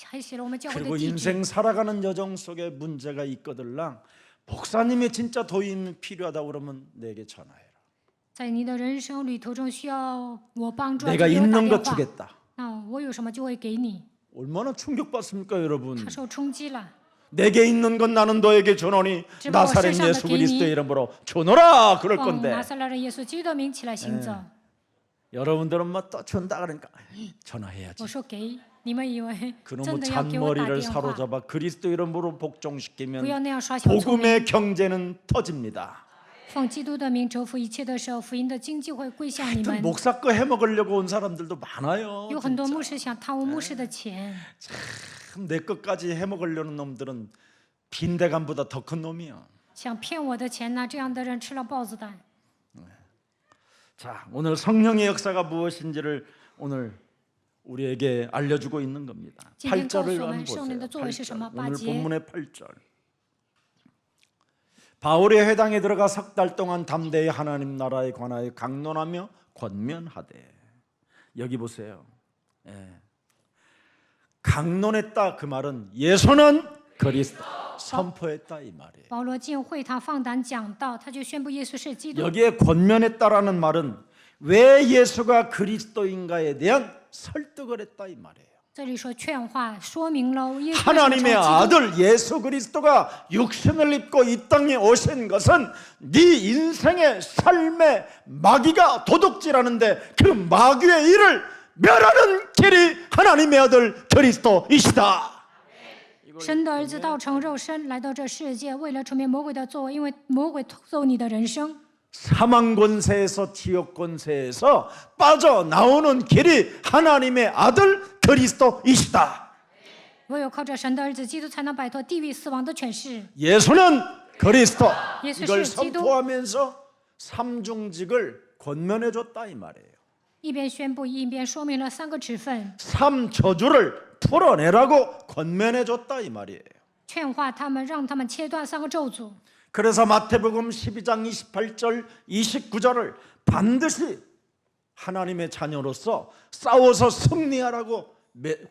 还写了我们教会的 그리고 地址。 인생 살아가는 여정 속에 문제가 있거들랑 목사님의 진짜 도움이 필요하다 그러면 내게 전화해라. 在你的人生旅途中需要我帮助，就 내가 给我打 있는 电 거 话。 주겠다. 我有什么就会给你。 얼마나 충격받습니까 여러분. 他受冲击了， 내게 있는 건 나는 너에게 주노니 지금 나사렛 세상의 예수 그리스도의 개인이 이름으로 주노라 그럴 奉 건데 拿撒勒人耶稣基督的名起来行走。 여러분들은 뭐 또 준다 그러니까 전화해야지. 我说给，你们以为 그놈의 真的要给我打 잔머리를 电话？ 사로잡아 그리스도 이름으로 不 복종시키면 要那样耍小聪明。 복음의 경제는 터집니다. 奉基督的名折服一切的时候，福音的经济会归向你 하여튼 们。 목사 거 해먹으려고 온 사람들도 많아요. 有很多 진짜. 牧师想贪污牧师的钱， 참 내 것까지 해먹으려는 놈들은 빈대감보다 더 큰 놈이야. 想骗我的钱呢，这样的人吃了豹子胆。 자, 오늘 성령의 역사가 무엇인지를 오늘 우리에게 알려주고 있는 겁니다. 今天告诉 8절을 我 한번 们圣灵的 보세요. 作为是什么？ 8절. 오늘 8节， 본문의 8절. 바울이 회당에 들어가 석 달 동안 담대히 하나님 나라에 관하여 강론하며 권면하되. 여기 보세요. 강론했다 그 말은 예수는 그리스도 선포했다 이 말이에요. 保罗进会堂放胆讲道，他就宣布耶稣是基督。 여기에 권면했다라는 말은 왜 예수가 그리스도인가에 대한 설득을 했다 이 말이에요. 这里说劝化，说明了耶稣 하나님의 为什么成为基督 아들 예수 그리스도가 육신을 입고 이 땅에 오신 것은 네 인생의 삶의 마귀가 도둑질하는데 그 마귀의 일을 멸하는 길이 하나님의 아들 그리스도이시다. 神的儿子道成肉身来到这世界，为了除灭魔鬼的作为，因为魔鬼偷走你的人生。 사망 권세에서 지옥 권세에서 빠져나오는 길이 하나님의 아들 그리스도이시다. 唯有靠着神的儿子基督，才能摆脱地狱死亡的权势。 예수는 그리스도. 예수 이걸是基督。 선포하면서 삼중직을 권면해 줬다 이 말이에요. 一边宣布，一边说明了三个职分， 삼저주를 풀어내라고 권면해 줬다 이 말이에요. 劝化他们，让他们切断三个咒诅。 그래서 마태복음 12장 28절 29절을 반드시 하나님의 자녀로서 싸워서 승리하라고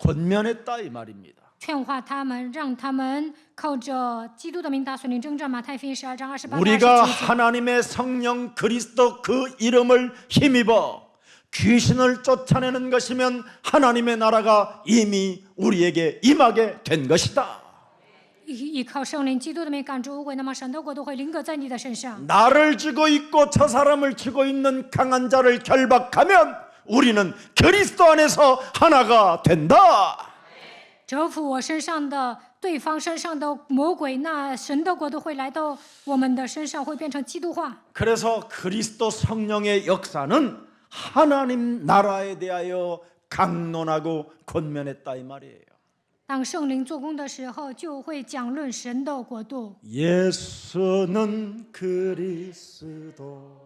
권면했다 이 말입니다. 劝化他们，让他们靠着基督的名打属灵征战。马太福音12章28到 우리가 29节。 하나님의 성령 그리스도 그 이름을 힘입어 귀신을 쫓아내는 것이면 하나님의 나라가 이미 우리에게 임하게 된 것이다. 依靠圣灵基督的名赶逐污鬼，那么神的国度会临格在你的身上。 나를 쥐고 있고 저 사람을 쥐고 있는 강한 자를 결박하면 우리는 그리스도 안에서 하나가 된다. 折服我身上的对方身上的魔鬼，那神的国度会来到我们的身上，会变成基督化。 그래서 그리스도 성령의 역사는 하나님 나라에 대하여 강론하고 권면했다 이 말이에요. 当圣灵做工的时候，就会讲论神的国度。 예수는 그리스도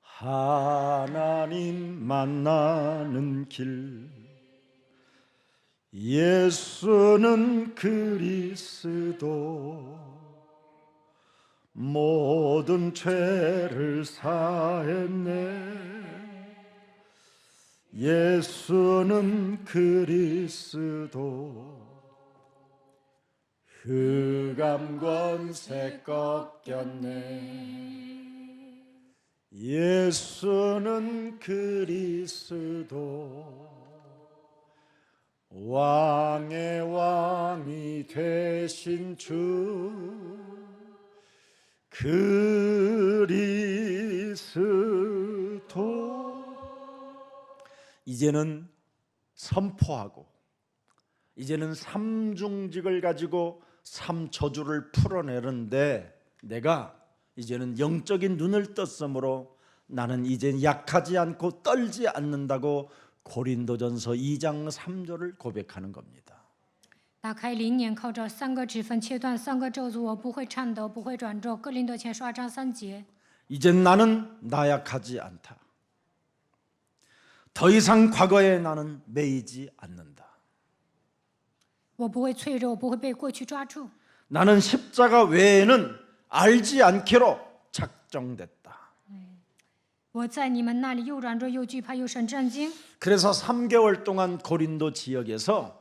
하나님 만나는 길 예수는 그리스도 모든 죄를 사했네 예수는 그리스도 흑암 권세 꺾였네 예수는 그리스도 왕의 왕이 되신 주 그리스도 이제는 선포하고 이제는 삼중직을 가지고 삼저주를 풀어내는데 내가 이제는 영적인 눈을 떴으므로 나는 이젠 약하지 않고 떨지 않는다고 고린도전서 2장 3절을 고백하는 겁니다. 打开灵眼，靠着三个指分切断三个咒诅，我不会颤抖，不会软弱。哥林多前书2章3节。 이젠 나는 나약하지 않다. 더 이상 과거에 나는 매이지 않는다. 我不会脆弱，我不会被过去抓住。 나는 십자가 외에는 알지 않기로 작정됐다. 我在你们那里又软弱又惧怕又神震惊。 그래서 3개월 동안 고린도 지역에서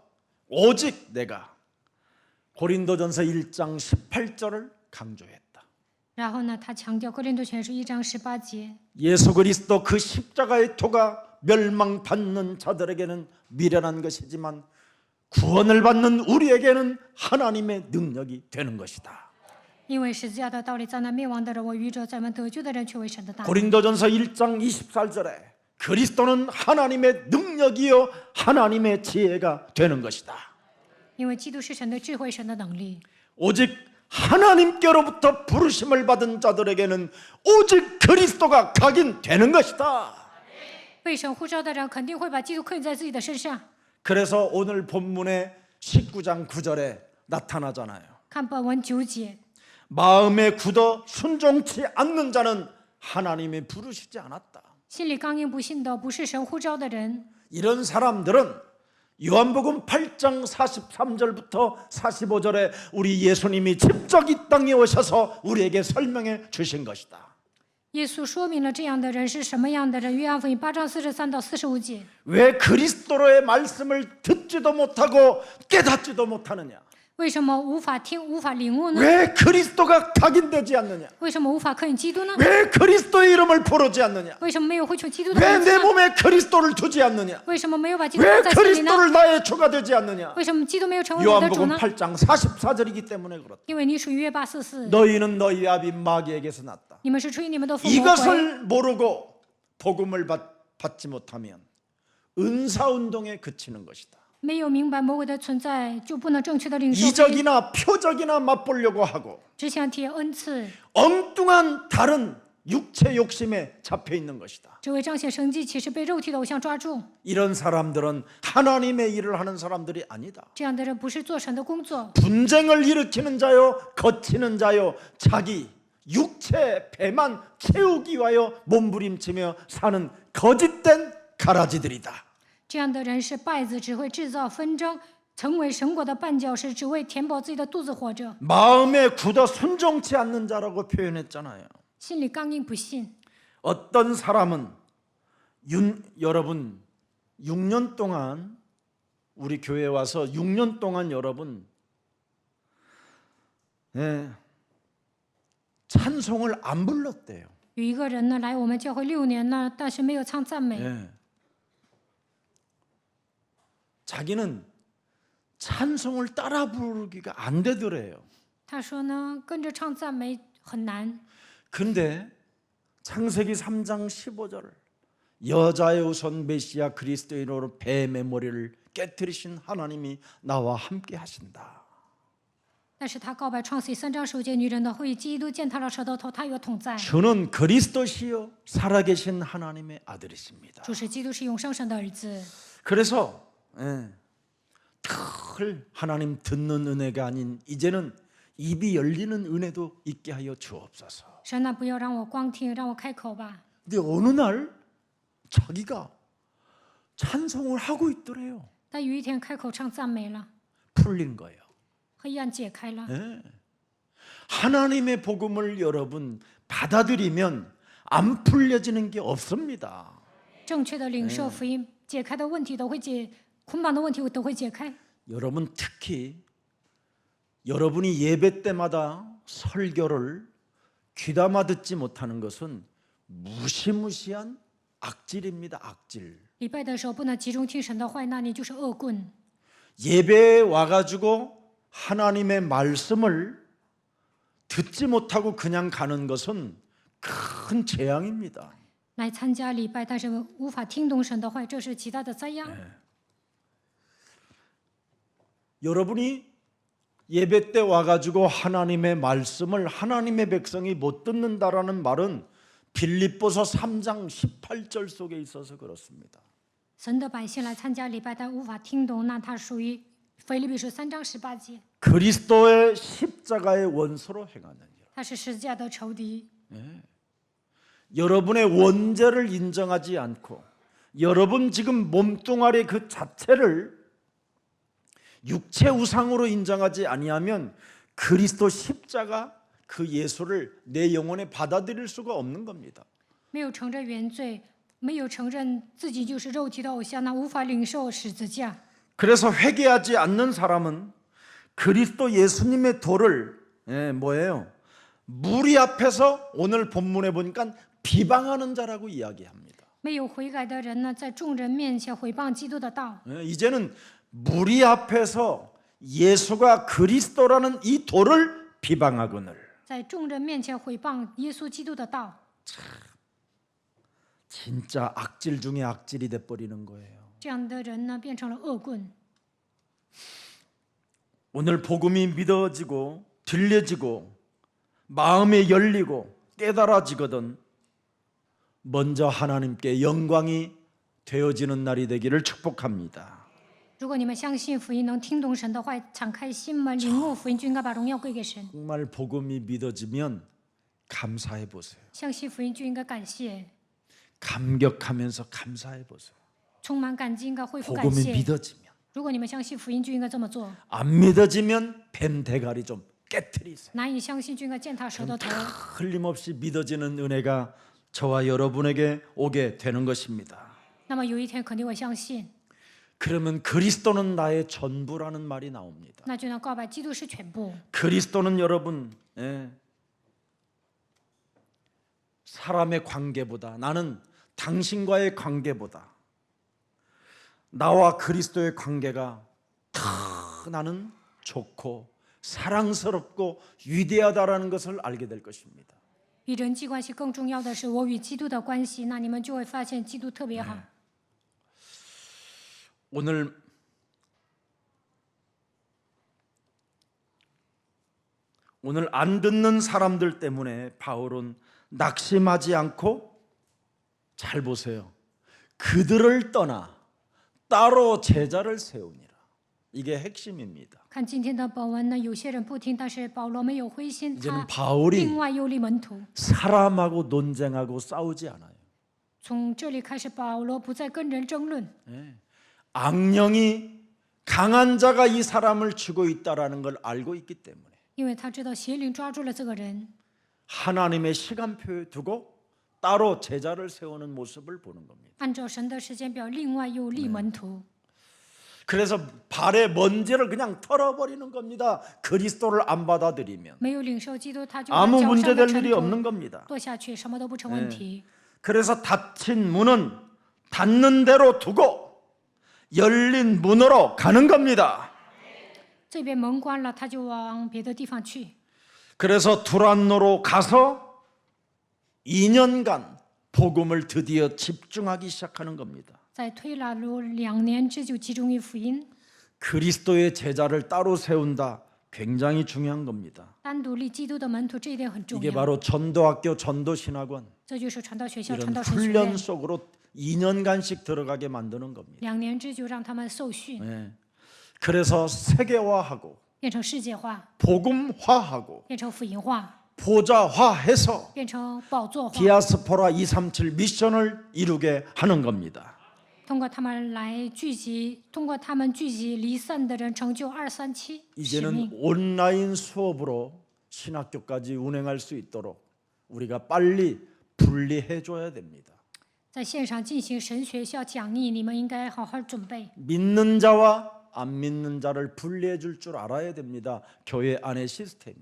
오직 내가 고린도전서 1장 18절을 강조했다. 然后呢，他强调哥林多前书1章18节， 예수 그리스도 그 십자가의 토가 멸망받는 자들에게는 미련한 것이지만 구원을 받는 우리에게는 하나님의 능력이 되는 것이다. 因为十字架的道理在那灭亡的人，我愚者在们得救的人却为神的大能。 고린도전서 1장 24절에 그리스도는 하나님의 능력이요 하나님의 지혜가 되는 것이다. 因为基督是神的智慧，神的能力。 오직 하나님께로부터 부르심을 받은 자들에게는 오직 그리스도가 각인되는 것이다. 被神呼召的人肯定会把基督刻印在自己的身上。 그래서 오늘 본문의 19장 9절에 나타나잖아요. 看本文9节， 마음에 굳어 순종치 않는 자는 하나님이 부르시지 않았다. 心里刚硬不信的不是神呼召的人。 이런 사람들은 요한복음 8장 43절부터 45절에 우리 예수님이 직접 이 땅에 오셔서 우리에게 설명해 주신 것이다. 耶稣说明了这样的人是什么样的人。约翰福音8章43到45节， 왜 그리스도로의 말씀을 듣지도 못하고 깨닫지도 못하느냐? 为什么无法听、无法领悟呢？ 왜 그리스도가 각인되지 않느냐? 为什么无法刻印基督呢？ 왜 그리스도의 이름을 부르지 않느냐? 为什么没有会求基督的 왜 名字 내 呢？ 몸에 그리스도를 두지 않느냐? 为什么没有把基督 왜 放在心里呢？ 그리스도를 나의 주가 되지 않느냐? 为什么基督没有成为我的主 요한복음 呢？ 8장 44절이기 때문에 그렇다. 因为你属于约八44， 너희는 너희 아비 마귀에게서 났다. 你们是出于你们的父魔鬼。 이것을 모르고 복음을 받지 못하면 은사운동에 그치는 것이다. 没有明白魔鬼的存在，就不能正确的领受福音， 이적이나 표적이나 맛보려고 하고 只想体验恩赐， 엉뚱한 다른 육체 욕심에 잡혀 있는 것이다. 只为彰显神迹，其实被肉体的偶像抓住。 이런 사람들은 하나님의 일을 하는 사람들이 아니다. 这样的人不是做神的工作， 분쟁을 일으키는 자요, 거치는 자요, 자기 육체 배만 채우기 위하여 몸부림치며 사는 거짓된 가라지들이다. 这样的人是败子，只会制造纷争，成为神国的绊脚石，只为填饱自己的肚子活着， 마음에 굳어 순종치 않는 자라고 표현했잖아요. 心里刚硬不信。 어떤 사람은 여러분 6년 동안 우리 교회에 와서 6년 동안 여러분 찬송을 안 불렀대요. 有一个人呢，来我们教会6年了，但是没有唱赞美。 자기는 찬송을 따라 부르기가 안 되더래요. 他说呢，跟着唱赞美很难。 근데 창세기 3장 15절 여자의 우선 메시아 그리스도인으로 뱀의 머리를 깨뜨리신 하나님이 나와 함께 하신다. 但是他告白创世3章9节，女人的后裔基督践踏了舌头头，他与我同在。 저는 그리스도시요 살아계신 하나님의 아들이십니다. 主是基督，是永生神的儿子。 그래서 늘 하나님 듣는 은혜가 아닌 이제는 입이 열리는 은혜도 있게 하여 주옵소서. 神啊，不要让我光听，让我开口吧。 근데 어느 날 자기가 찬송을 하고 있더래요. 但有一天开口唱赞美了， 풀린 거예요. 黑暗解开了。 하나님의 복음을 여러분 받아들이면 안 풀려지는 게 없습니다. 正确的领受福音，解开的问题都会捆绑的问题都会解开。 여러분 특히 여러분이 예배 때마다 설교를 귀담아 듣지 못하는 것은 무시무시한 악질입니다. 악질. 礼拜的时候不能集中听神的话，那你就是恶棍。 예배에 와가지고 하나님의 말씀을 듣지 못하고 그냥 가는 것은 큰 재앙입니다. 来参加礼拜，但是无法听懂神的话，这是极大的灾殃。 여러분이 예배 때 와가지고 하나님의 말씀을 하나님의 백성이 못 듣는다라는 말은 빌립보서 3장 18절 속에 있어서 그렇습니다. 神的百姓来参加礼拜，但无法听懂，那他属于腓立比书3章18节， 그리스도의 십자가의 원수로 행하느니라. 他是十字架的仇敌。 여러분의 원죄를 인정하지 않고 여러분 지금 몸뚱아리 그 자체를 육체 우상으로 인정하지 아니하면 그리스도 십자가 그 예수를 내 영혼에 받아들일 수가 없는 겁니다. 没有承认原罪，没有承认自己就是肉体的偶像，那无法领受十字架。 그래서 회개하지 않는 사람은 그리스도 예수님의 도를 뭐예요? 무리 앞에서 오늘 본문에 보니까 비방하는 자라고 이야기합니다. 没有悔改的人呢，在众人面前毁谤基督的道。 이제는 무리 앞에서 예수가 그리스도라는 이 도를 비방하거늘 在众人面前毁谤耶稣基督的道， 진짜 악질 중에 악질이 돼버리는 거예요. 这样的人呢，变成了恶棍。 오늘 복음이 믿어지고 들려지고 마음이 열리고 깨달아지거든 먼저 하나님께 영광이 되어지는 날이 되기를 축복합니다. 如果你们相信福音，能听懂神的话，敞开心门，领悟福音，就应该把荣耀归给神。 정말 복음이 믿어지면 감사해 보세요. 相信福音就应该感谢， 감격하면서 감사해 보세요. 充满感激应该恢复感 복음이 谢。 믿어지면 如果你们相信福音，就应该这么做； 안 믿어지면 뱀 대가리 좀 깨트리세요. 难以相信，就应该践踏舌头头。 흘림없이 믿어지는 은혜가 저와 여러분에게 오게 되는 것입니다. 那么有一天肯定会相信， 그러면 그리스도는 나의 전부라는 말이 나옵니다. 那就能告白基督是全部。 그리스도는 여러분 사람의 관계보다 나는 당신과의 관계보다 나와 그리스도의 관계가 더 나는 좋고 사랑스럽고 위대하다라는 것을 알게 될 것입니다. 比人际关系更重要的是我与基督的关系，那你们就会发现基督特别好。 오늘 안 듣는 사람들 때문에 바울은 낙심하지 않고 잘 보세요. 그들을 떠나 따로 제자를 세우니라. 이게 핵심입니다. 看今天的本文呢，有些人不听，但是保罗没有灰心， 이제는 他 바울이 另外又立门徒。 사람하고 논쟁하고 싸우지 않아요. 从这里开始，保罗不再跟人争论， 악령이 강한 자가 이 사람을 쥐고 있다라는 걸 알고 있기 때문에 因为他知道邪灵抓住了这个人， 하나님의 시간표에 두고 따로 제자를 세우는 모습을 보는 겁니다. 按照神的时间表，另外又立门徒。 그래서 발의 먼지를 그냥 털어버리는 겁니다. 그리스도를 안 받아들이면 没有领受基督，他就把 아무 脚上的 문제될 尘 일이 土 없는 겁니다. 落下去，什么都不成问题。 그래서 닫힌 문은 닫는 대로 두고 열린 문으로 가는 겁니다. 这边门关了，他就往别的地方去。 그래서 두란노로 가서 2년간 복음을 드디어 집중하기 시작하는 겁니다. 在推拉路2年之久，集中于福音， 그리스도의 제자를 따로 세운다. 굉장히 중요한 겁니다. 单独立基督的门徒，这一点很重 이게 要。 바로 전도학교, 전도신학원 这就是传道学校、 이런 传道神学 훈련 院， 속으로 2년간씩 들어가게 만드는 겁니다. 2年之久让他们受训， 그래서 세계화하고 变成世界化， 복음화하고 变成福音化， 보좌화해서 变成宝座化， 디아스포라 237 미션을 이루게 하는 겁니다. 通过他们来聚集，通过他们聚集离散的人，成就237使 이제는 命。 온라인 수업으로 신학교까지 운행할 수 있도록 우리가 빨리 분리해 줘야 됩니다. 在线上进行神学校讲义，你们应该好好准备。 믿는 자와 안 믿는 자를 분리해 줄 줄 알아야 됩니다. 교회 안의 시스템이.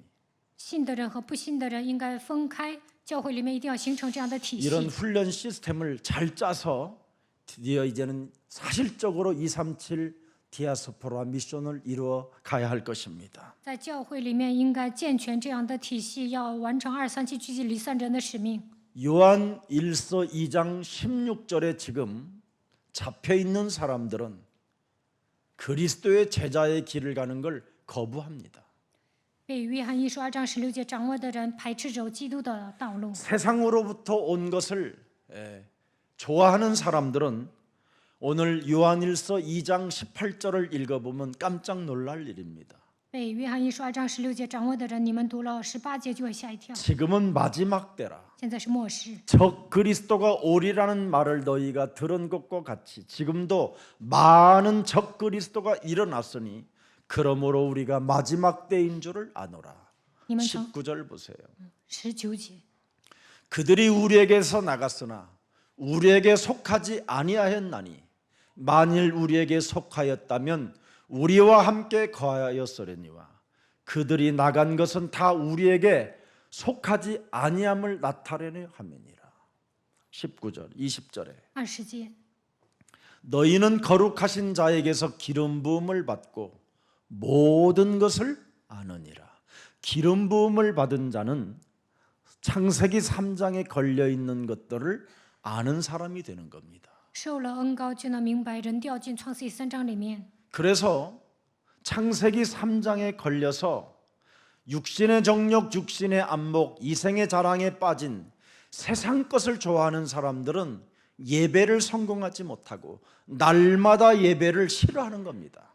信的人和不信的人应该分开，教会里面一定要形成这样的体 이런 系。 훈련 시스템을 잘 짜서 드디어 이제는 사실적으로 237 디아스포라 미션을 이루어 가야 할 것입니다. 在教会里面应该健全这样的体系，要完成237聚集离散人的使命。 요한 1서 2장 16절에 지금 잡혀 있는 사람들은 그리스도의 제자의 길을 가는 걸 거부합니다. 被约翰一书2章16节掌握的人排斥走基督的道路。 세상으로부터 온 것을 좋아하는 사람들은 오늘 요한일서 2장 18절을 읽어보면 깜짝 놀랄 일입니다. 被约翰一书2章16节掌握的人，你们读了18节就会吓一跳。 지금은 마지막 때라. 现在是末世， 적 그리스도가 오리라는 말을 너희가 들은 것과 같이 지금도 많은 적 그리스도가 일어났으니 그러므로 우리가 마지막 때인 줄을 아노라. 你们曾 19절 보세요. 19节， 그들이 우리에게서 나갔으나 우리에게 속하지 아니하였나니 만일 우리에게 속하였다면 우리와 함께 거하였으려니와 그들이 나간 것은 다 우리에게 속하지 아니함을 나타내려 함이니라. 19절 20절에 20节， 너희는 거룩하신 자에게서 기름 부음을 받고 모든 것을 아느니라. 기름 부음을 받은 자는 창세기 3장에 걸려 있는 것들을 아는 사람이 되는 겁니다. 受了恩膏就能明白人掉进创世记3章里面。 그래서 창세기 3장에 걸려서 육신의 정욕, 육신의 안목, 이생의 자랑에 빠진 세상 것을 좋아하는 사람들은 예배를 성공하지 못하고 날마다 예배를 싫어하는 겁니다.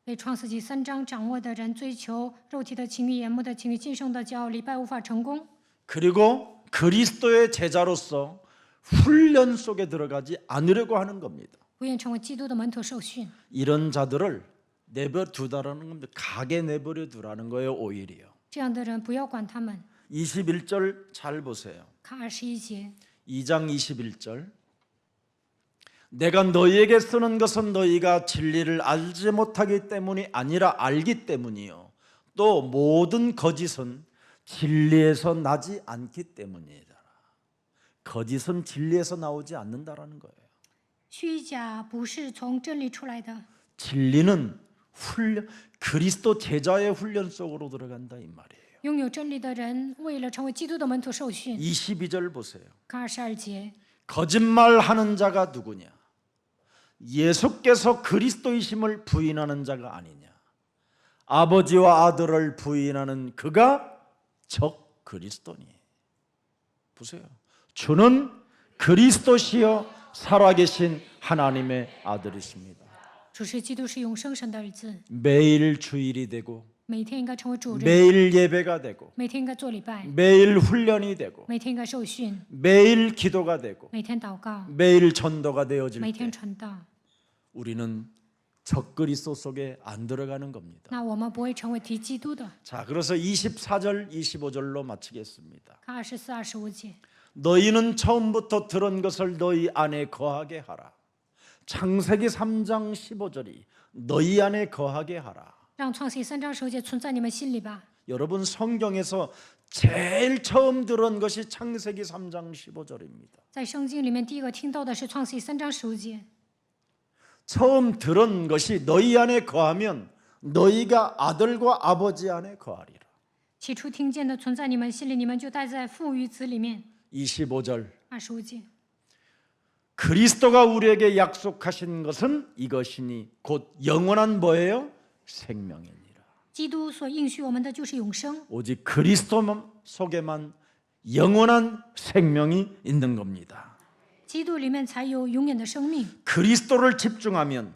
被创世纪3章掌握的人，追求肉体的情欲、眼目的情欲、今生的骄傲，礼拜无法成功。 그리고 그리스도의 제자로서 훈련 속에 들어가지 않으려고 하는 겁니다. 不愿成为基督的门徒受训， 이런 자들을 내버려두라는 겁니다. 가게 내버려두라는 거예요. 오히려. 这样的人不要管他们。 21절 잘 보세요. 看21节， 2장 21절 내가 너희에게 쓰는 것은 너희가 진리를 알지 못하기 때문이 아니라 알기 때문이요. 또 모든 거짓은 진리에서 나지 않기 때문이다. 거짓은 진리에서 나오지 않는다라는 거예요. 虚假不是从真理出来的， 진리는 그리스도 제자의 훈련 속으로 들어간다 이 말이에요. 拥有真理的人，为了成为基督的门徒受训。 22절 보세요. 看22节， 거짓말하는 자가 누구냐? 예수께서 그리스도이심을 부인하는 자가 아니냐? 아버지와 아들을 부인하는 그가 적 그리스도니. 보세요. 주는 그리스도시여 살아계신 하나님의 아들이십니다. 主是基督，是永生神的儿子， 매일 주일이 되고 每天应该成为主日， 매일 예배가 되고 每天应该做礼拜， 매일 훈련이 되고 每天应该受训， 매일 기도가 되고 每天祷告， 매일 전도가 되어질 每 때 天传道， 우리는 적 그리스도 속에 안 들어가는 겁니다. 那我们不会成为敌基督的。 자, 그래서 24절, 25절로 마치겠습니다. 看24、25节， 너희는 처음부터 들은 것을 너희 안에 거하게 하라. 창세기 3장 15절이 너희 안에 거하게 하라. 让创世记3章15节存在你们心里吧。 여러분 성경에서 제일 처음 들은 것이 창세기 3장 15절입니다. 在圣经里面，第一个听到的是创世记3章15节。 처음 들은 것이 너희 안에 거하면 너희가 아들과 아버지 안에 거하리라. 起初听见的存在你们心里，你们就待在父与子里面。 25절 25节， 그리스도가 우리에게 약속하신 것은 이것이니 곧 영원한 뭐예요? 생명이니라. 基督所应许我们的就是永生， 오직 그리스도 속에만 영원한 생명이 있는 겁니다. 基督里面才有永远的生命。 그리스도를 집중하면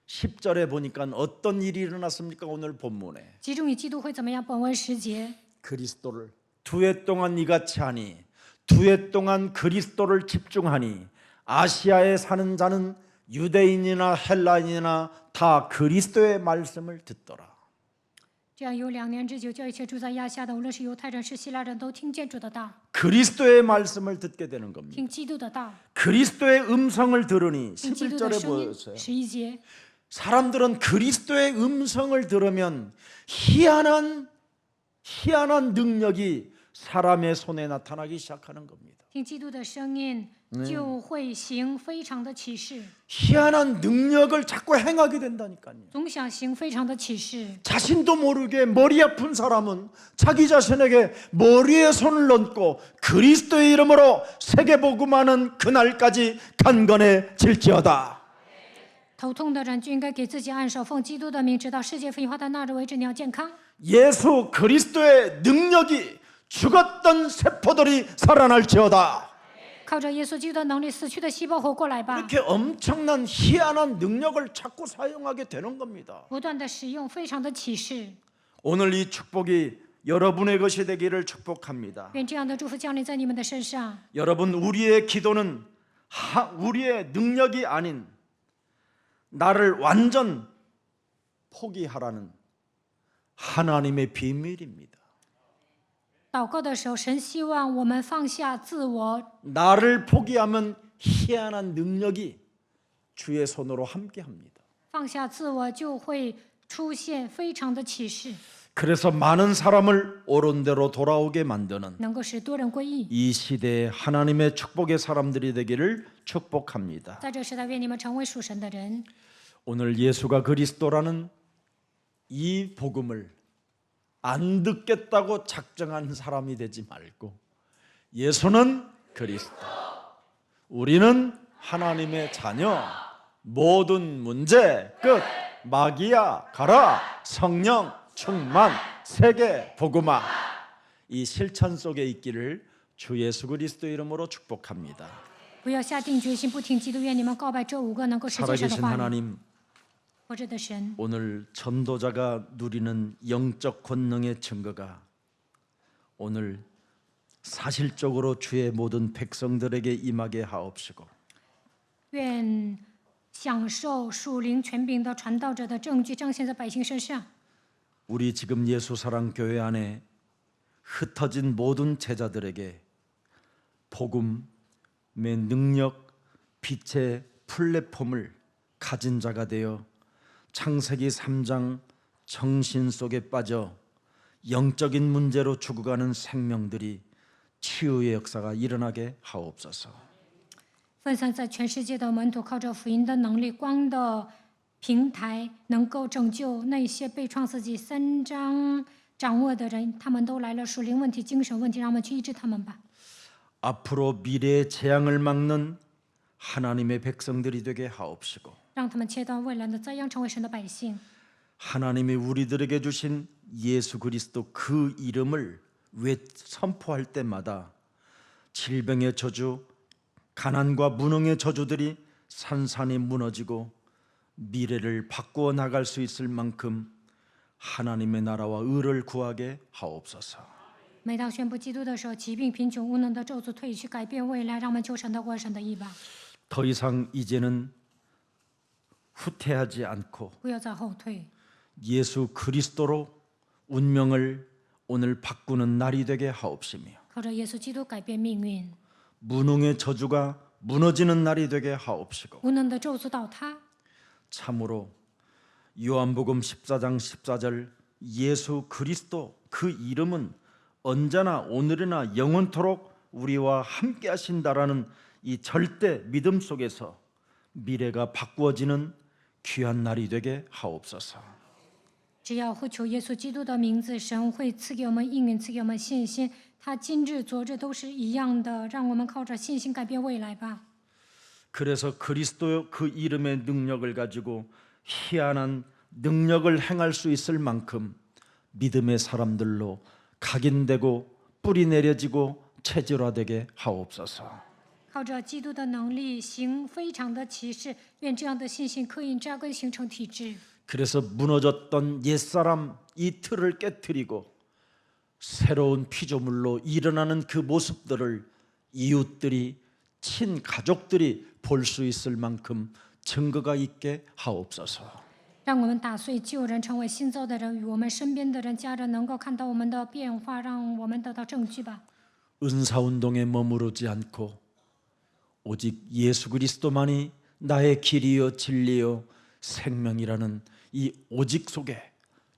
10절에 보니까 어떤 일이 일어났습니까? 오늘 본문에 集中于基督会怎么样？本文10节， 그리스도를 두 해 동안 이같이 하니 두 해 동안 그리스도를 집중하니 아시아에 사는 자는 유대인이나 헬라인이나 다 그리스도의 말씀을 듣더라. 这样有2年之久，叫一切住在亚夏的，无论是犹太人是希腊人都听见主的道， 그리스도의 말씀을 듣게 되는 겁니다. 听基督的道， 그리스도의 음성을 들으니 听基督的 11절에 声音。 보였어요. 11节， 사람들은 그리스도의 음성을 들으면 희한한 능력이 사람의 손에 나타나기 시작하는 겁니다. 听基督的声音，就会行非常的启示， 희한한 능력을 자꾸 행하게 된다니까요. 总想行非常的启示。 자신도 모르게 머리 아픈 사람은 자기 자신에게 머리에 손을 얹고 그리스도의 이름으로 세계복음하는 그날까지 강건해질지어다. 头痛的人就应该给自己按手，奉基督的名，直到世界复化的那日为止，你要健康。 예수 그리스도의 능력이 죽었던 세포들이 살아날지어다. 靠着耶稣基督的能力，死去的细胞活过来吧！ 이렇게 엄청난 희한한 능력을 자꾸 사용하게 되는 겁니다. 不断的使用非常的启示， 오늘 이 축복이 여러분의 것이 되기를 축복합니다. 愿这样的祝福降临在你们的身上。 여러분 우리의 기도는 우리의 능력이 아닌 나를 완전 포기하라는 하나님의 비밀입니다. 祷告的时候，神希望我们放下自我， 나를 포기하면 희한한 능력이 주의 손으로 함께합니다. 放下自我就会出现非常的启示， 그래서 많은 사람을 옳은 대로 돌아오게 만드는 能够使多人归义。 이 시대에 하나님의 축복의 사람들이 되기를 축복합니다. 在这时代，愿你们成为属神的人。 오늘 예수가 그리스도라는 이 복음을 안 듣겠다고 작정한 사람이 되지 말고 예수는 그리스도, 우리는 하나님의 자녀, 모든 문제 끝, 마귀야 가라, 성령 충만, 세계 복음화, 이 실천 속에 있기를 주 예수 그리스도 이름으로 축복합니다. 不要下定决心不听基督，愿你们告白这5个能够实现神的 살아계신 话语。 하나님, 活着的神， 오늘 전도자가 누리는 영적 권능의 증거가 오늘 사실적으로 주의 모든 백성들에게 임하게 하옵시고 愿享受属灵权柄的传道者的证据彰显在百姓身上。 우리 지금 예수사랑 교회 안에 흩어진 모든 제자들에게 복음의 능력, 빛의 플랫폼을 가진 자가 되어 창세기 3장 정신 속에 빠져 영적인 문제로 죽어가는 생명들이 치유의 역사가 일어나게 하옵소서. 分散在全世界的门徒，靠着福音的能力、光的平台，能够拯救那些被创世纪3章掌握的人。他们都来了，属灵问题、精神问题，让我们去医治他们吧。 앞으로 미래의 재앙을 막는 하나님의 백성들이 되게 하옵시고 让他们切断未来的灾殃，成为神的百姓。 하나님이 우리들에게 주신 예수 그리스도 그 이름을 선포할 때마다 질병의 저주, 가난과 무능의 저주들이 산산이 무너지고 미래를 바꾸어 나갈 수 있을 만큼 하나님의 나라와 의를 구하게 하옵소서. 每当宣布基督的时候，疾病、贫穷、无能的咒诅退去，改变未来，让我们求神的国、神的意吧。 더 이상 이제는 후퇴하지 않고 不要再后退， 예수 그리스도로 운명을 오늘 바꾸는 날이 되게 하옵시며 靠着耶稣基督改变命运， 무능의 저주가 무너지는 날이 되게 하옵시고 无能的咒诅倒塌。 참으로 요한복음 14장 14절 예수 그리스도 그 이름은 언제나 오늘이나 영원토록 우리와 함께 하신다라는 이 절대 믿음 속에서 미래가 바꾸어지는 귀한 날이 되게 하옵소서. 只要呼求耶稣基督的名字，神会赐给我们应允，赐给我们信心。他今日、昨日都是一样的，让我们靠着信心改变未来吧。 그래서 그리스도 그 이름의 능력을 가지고 희한한 능력을 행할 수 있을 만큼 믿음의 사람들로 각인되고 뿌리 내려지고 체질화되게 하옵소서. 靠着基督的能力行非常的奇事，愿这样的信心刻印扎根，形成体制。 그래서 무너졌던 옛사람 이 틀을 깨뜨리고 새로운 피조물로 일어나는 그 모습들을 이웃들이 친가족들이 볼 수 있을 만큼 증거가 있게 하옵소서. 让我们打碎旧人，成为新造的人，与我们身边的人、家人能够看到我们的变化，让我们得到证据吧。 은사운동에 머무르지 않고 오직 예수 그리스도만이 나의 길이요 진리요 생명이라는 이 오직 속에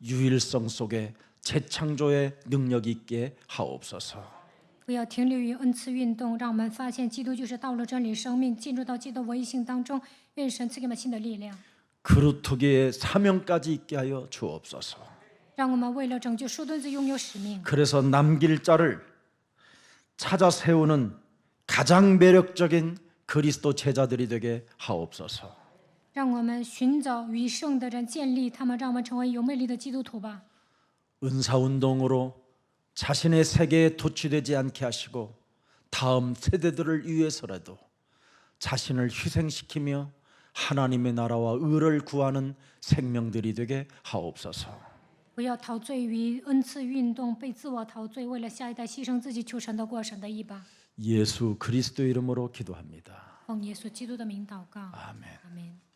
유일성 속에 재창조의 능력이 있게 하옵소서. 不要停留于恩赐运动，让我们发现基督就是道路、真理、生命，进入到基督唯一性当中。愿神赐给我们新的力量， 그루터기의 사명까지 있게 하여 주옵소서. 让我们为了拯救树墩子拥有使命。 그래서 남길 자를 찾아 세우는 가장 매력적인 그리스도 제자들이 되게 하옵소서. 让我们寻找余剩的人，建立他们，让我们成为有魅力的基督徒吧。 은사운동으로 자신의 세계에 도취되지 않게 하시고 다음 세대들을 위해서라도 자신을 희생시키며 하나님의 나라와 의를 구하는 생명들이 되게 하옵소서. 不要陶醉于恩赐运动，被自我陶醉，为了下一代牺牲自己，求神的过，神的意吧。 예수 그리스도 이름으로 기도합니다. 奉耶稣基督的名祷告， 아멘. 阿门。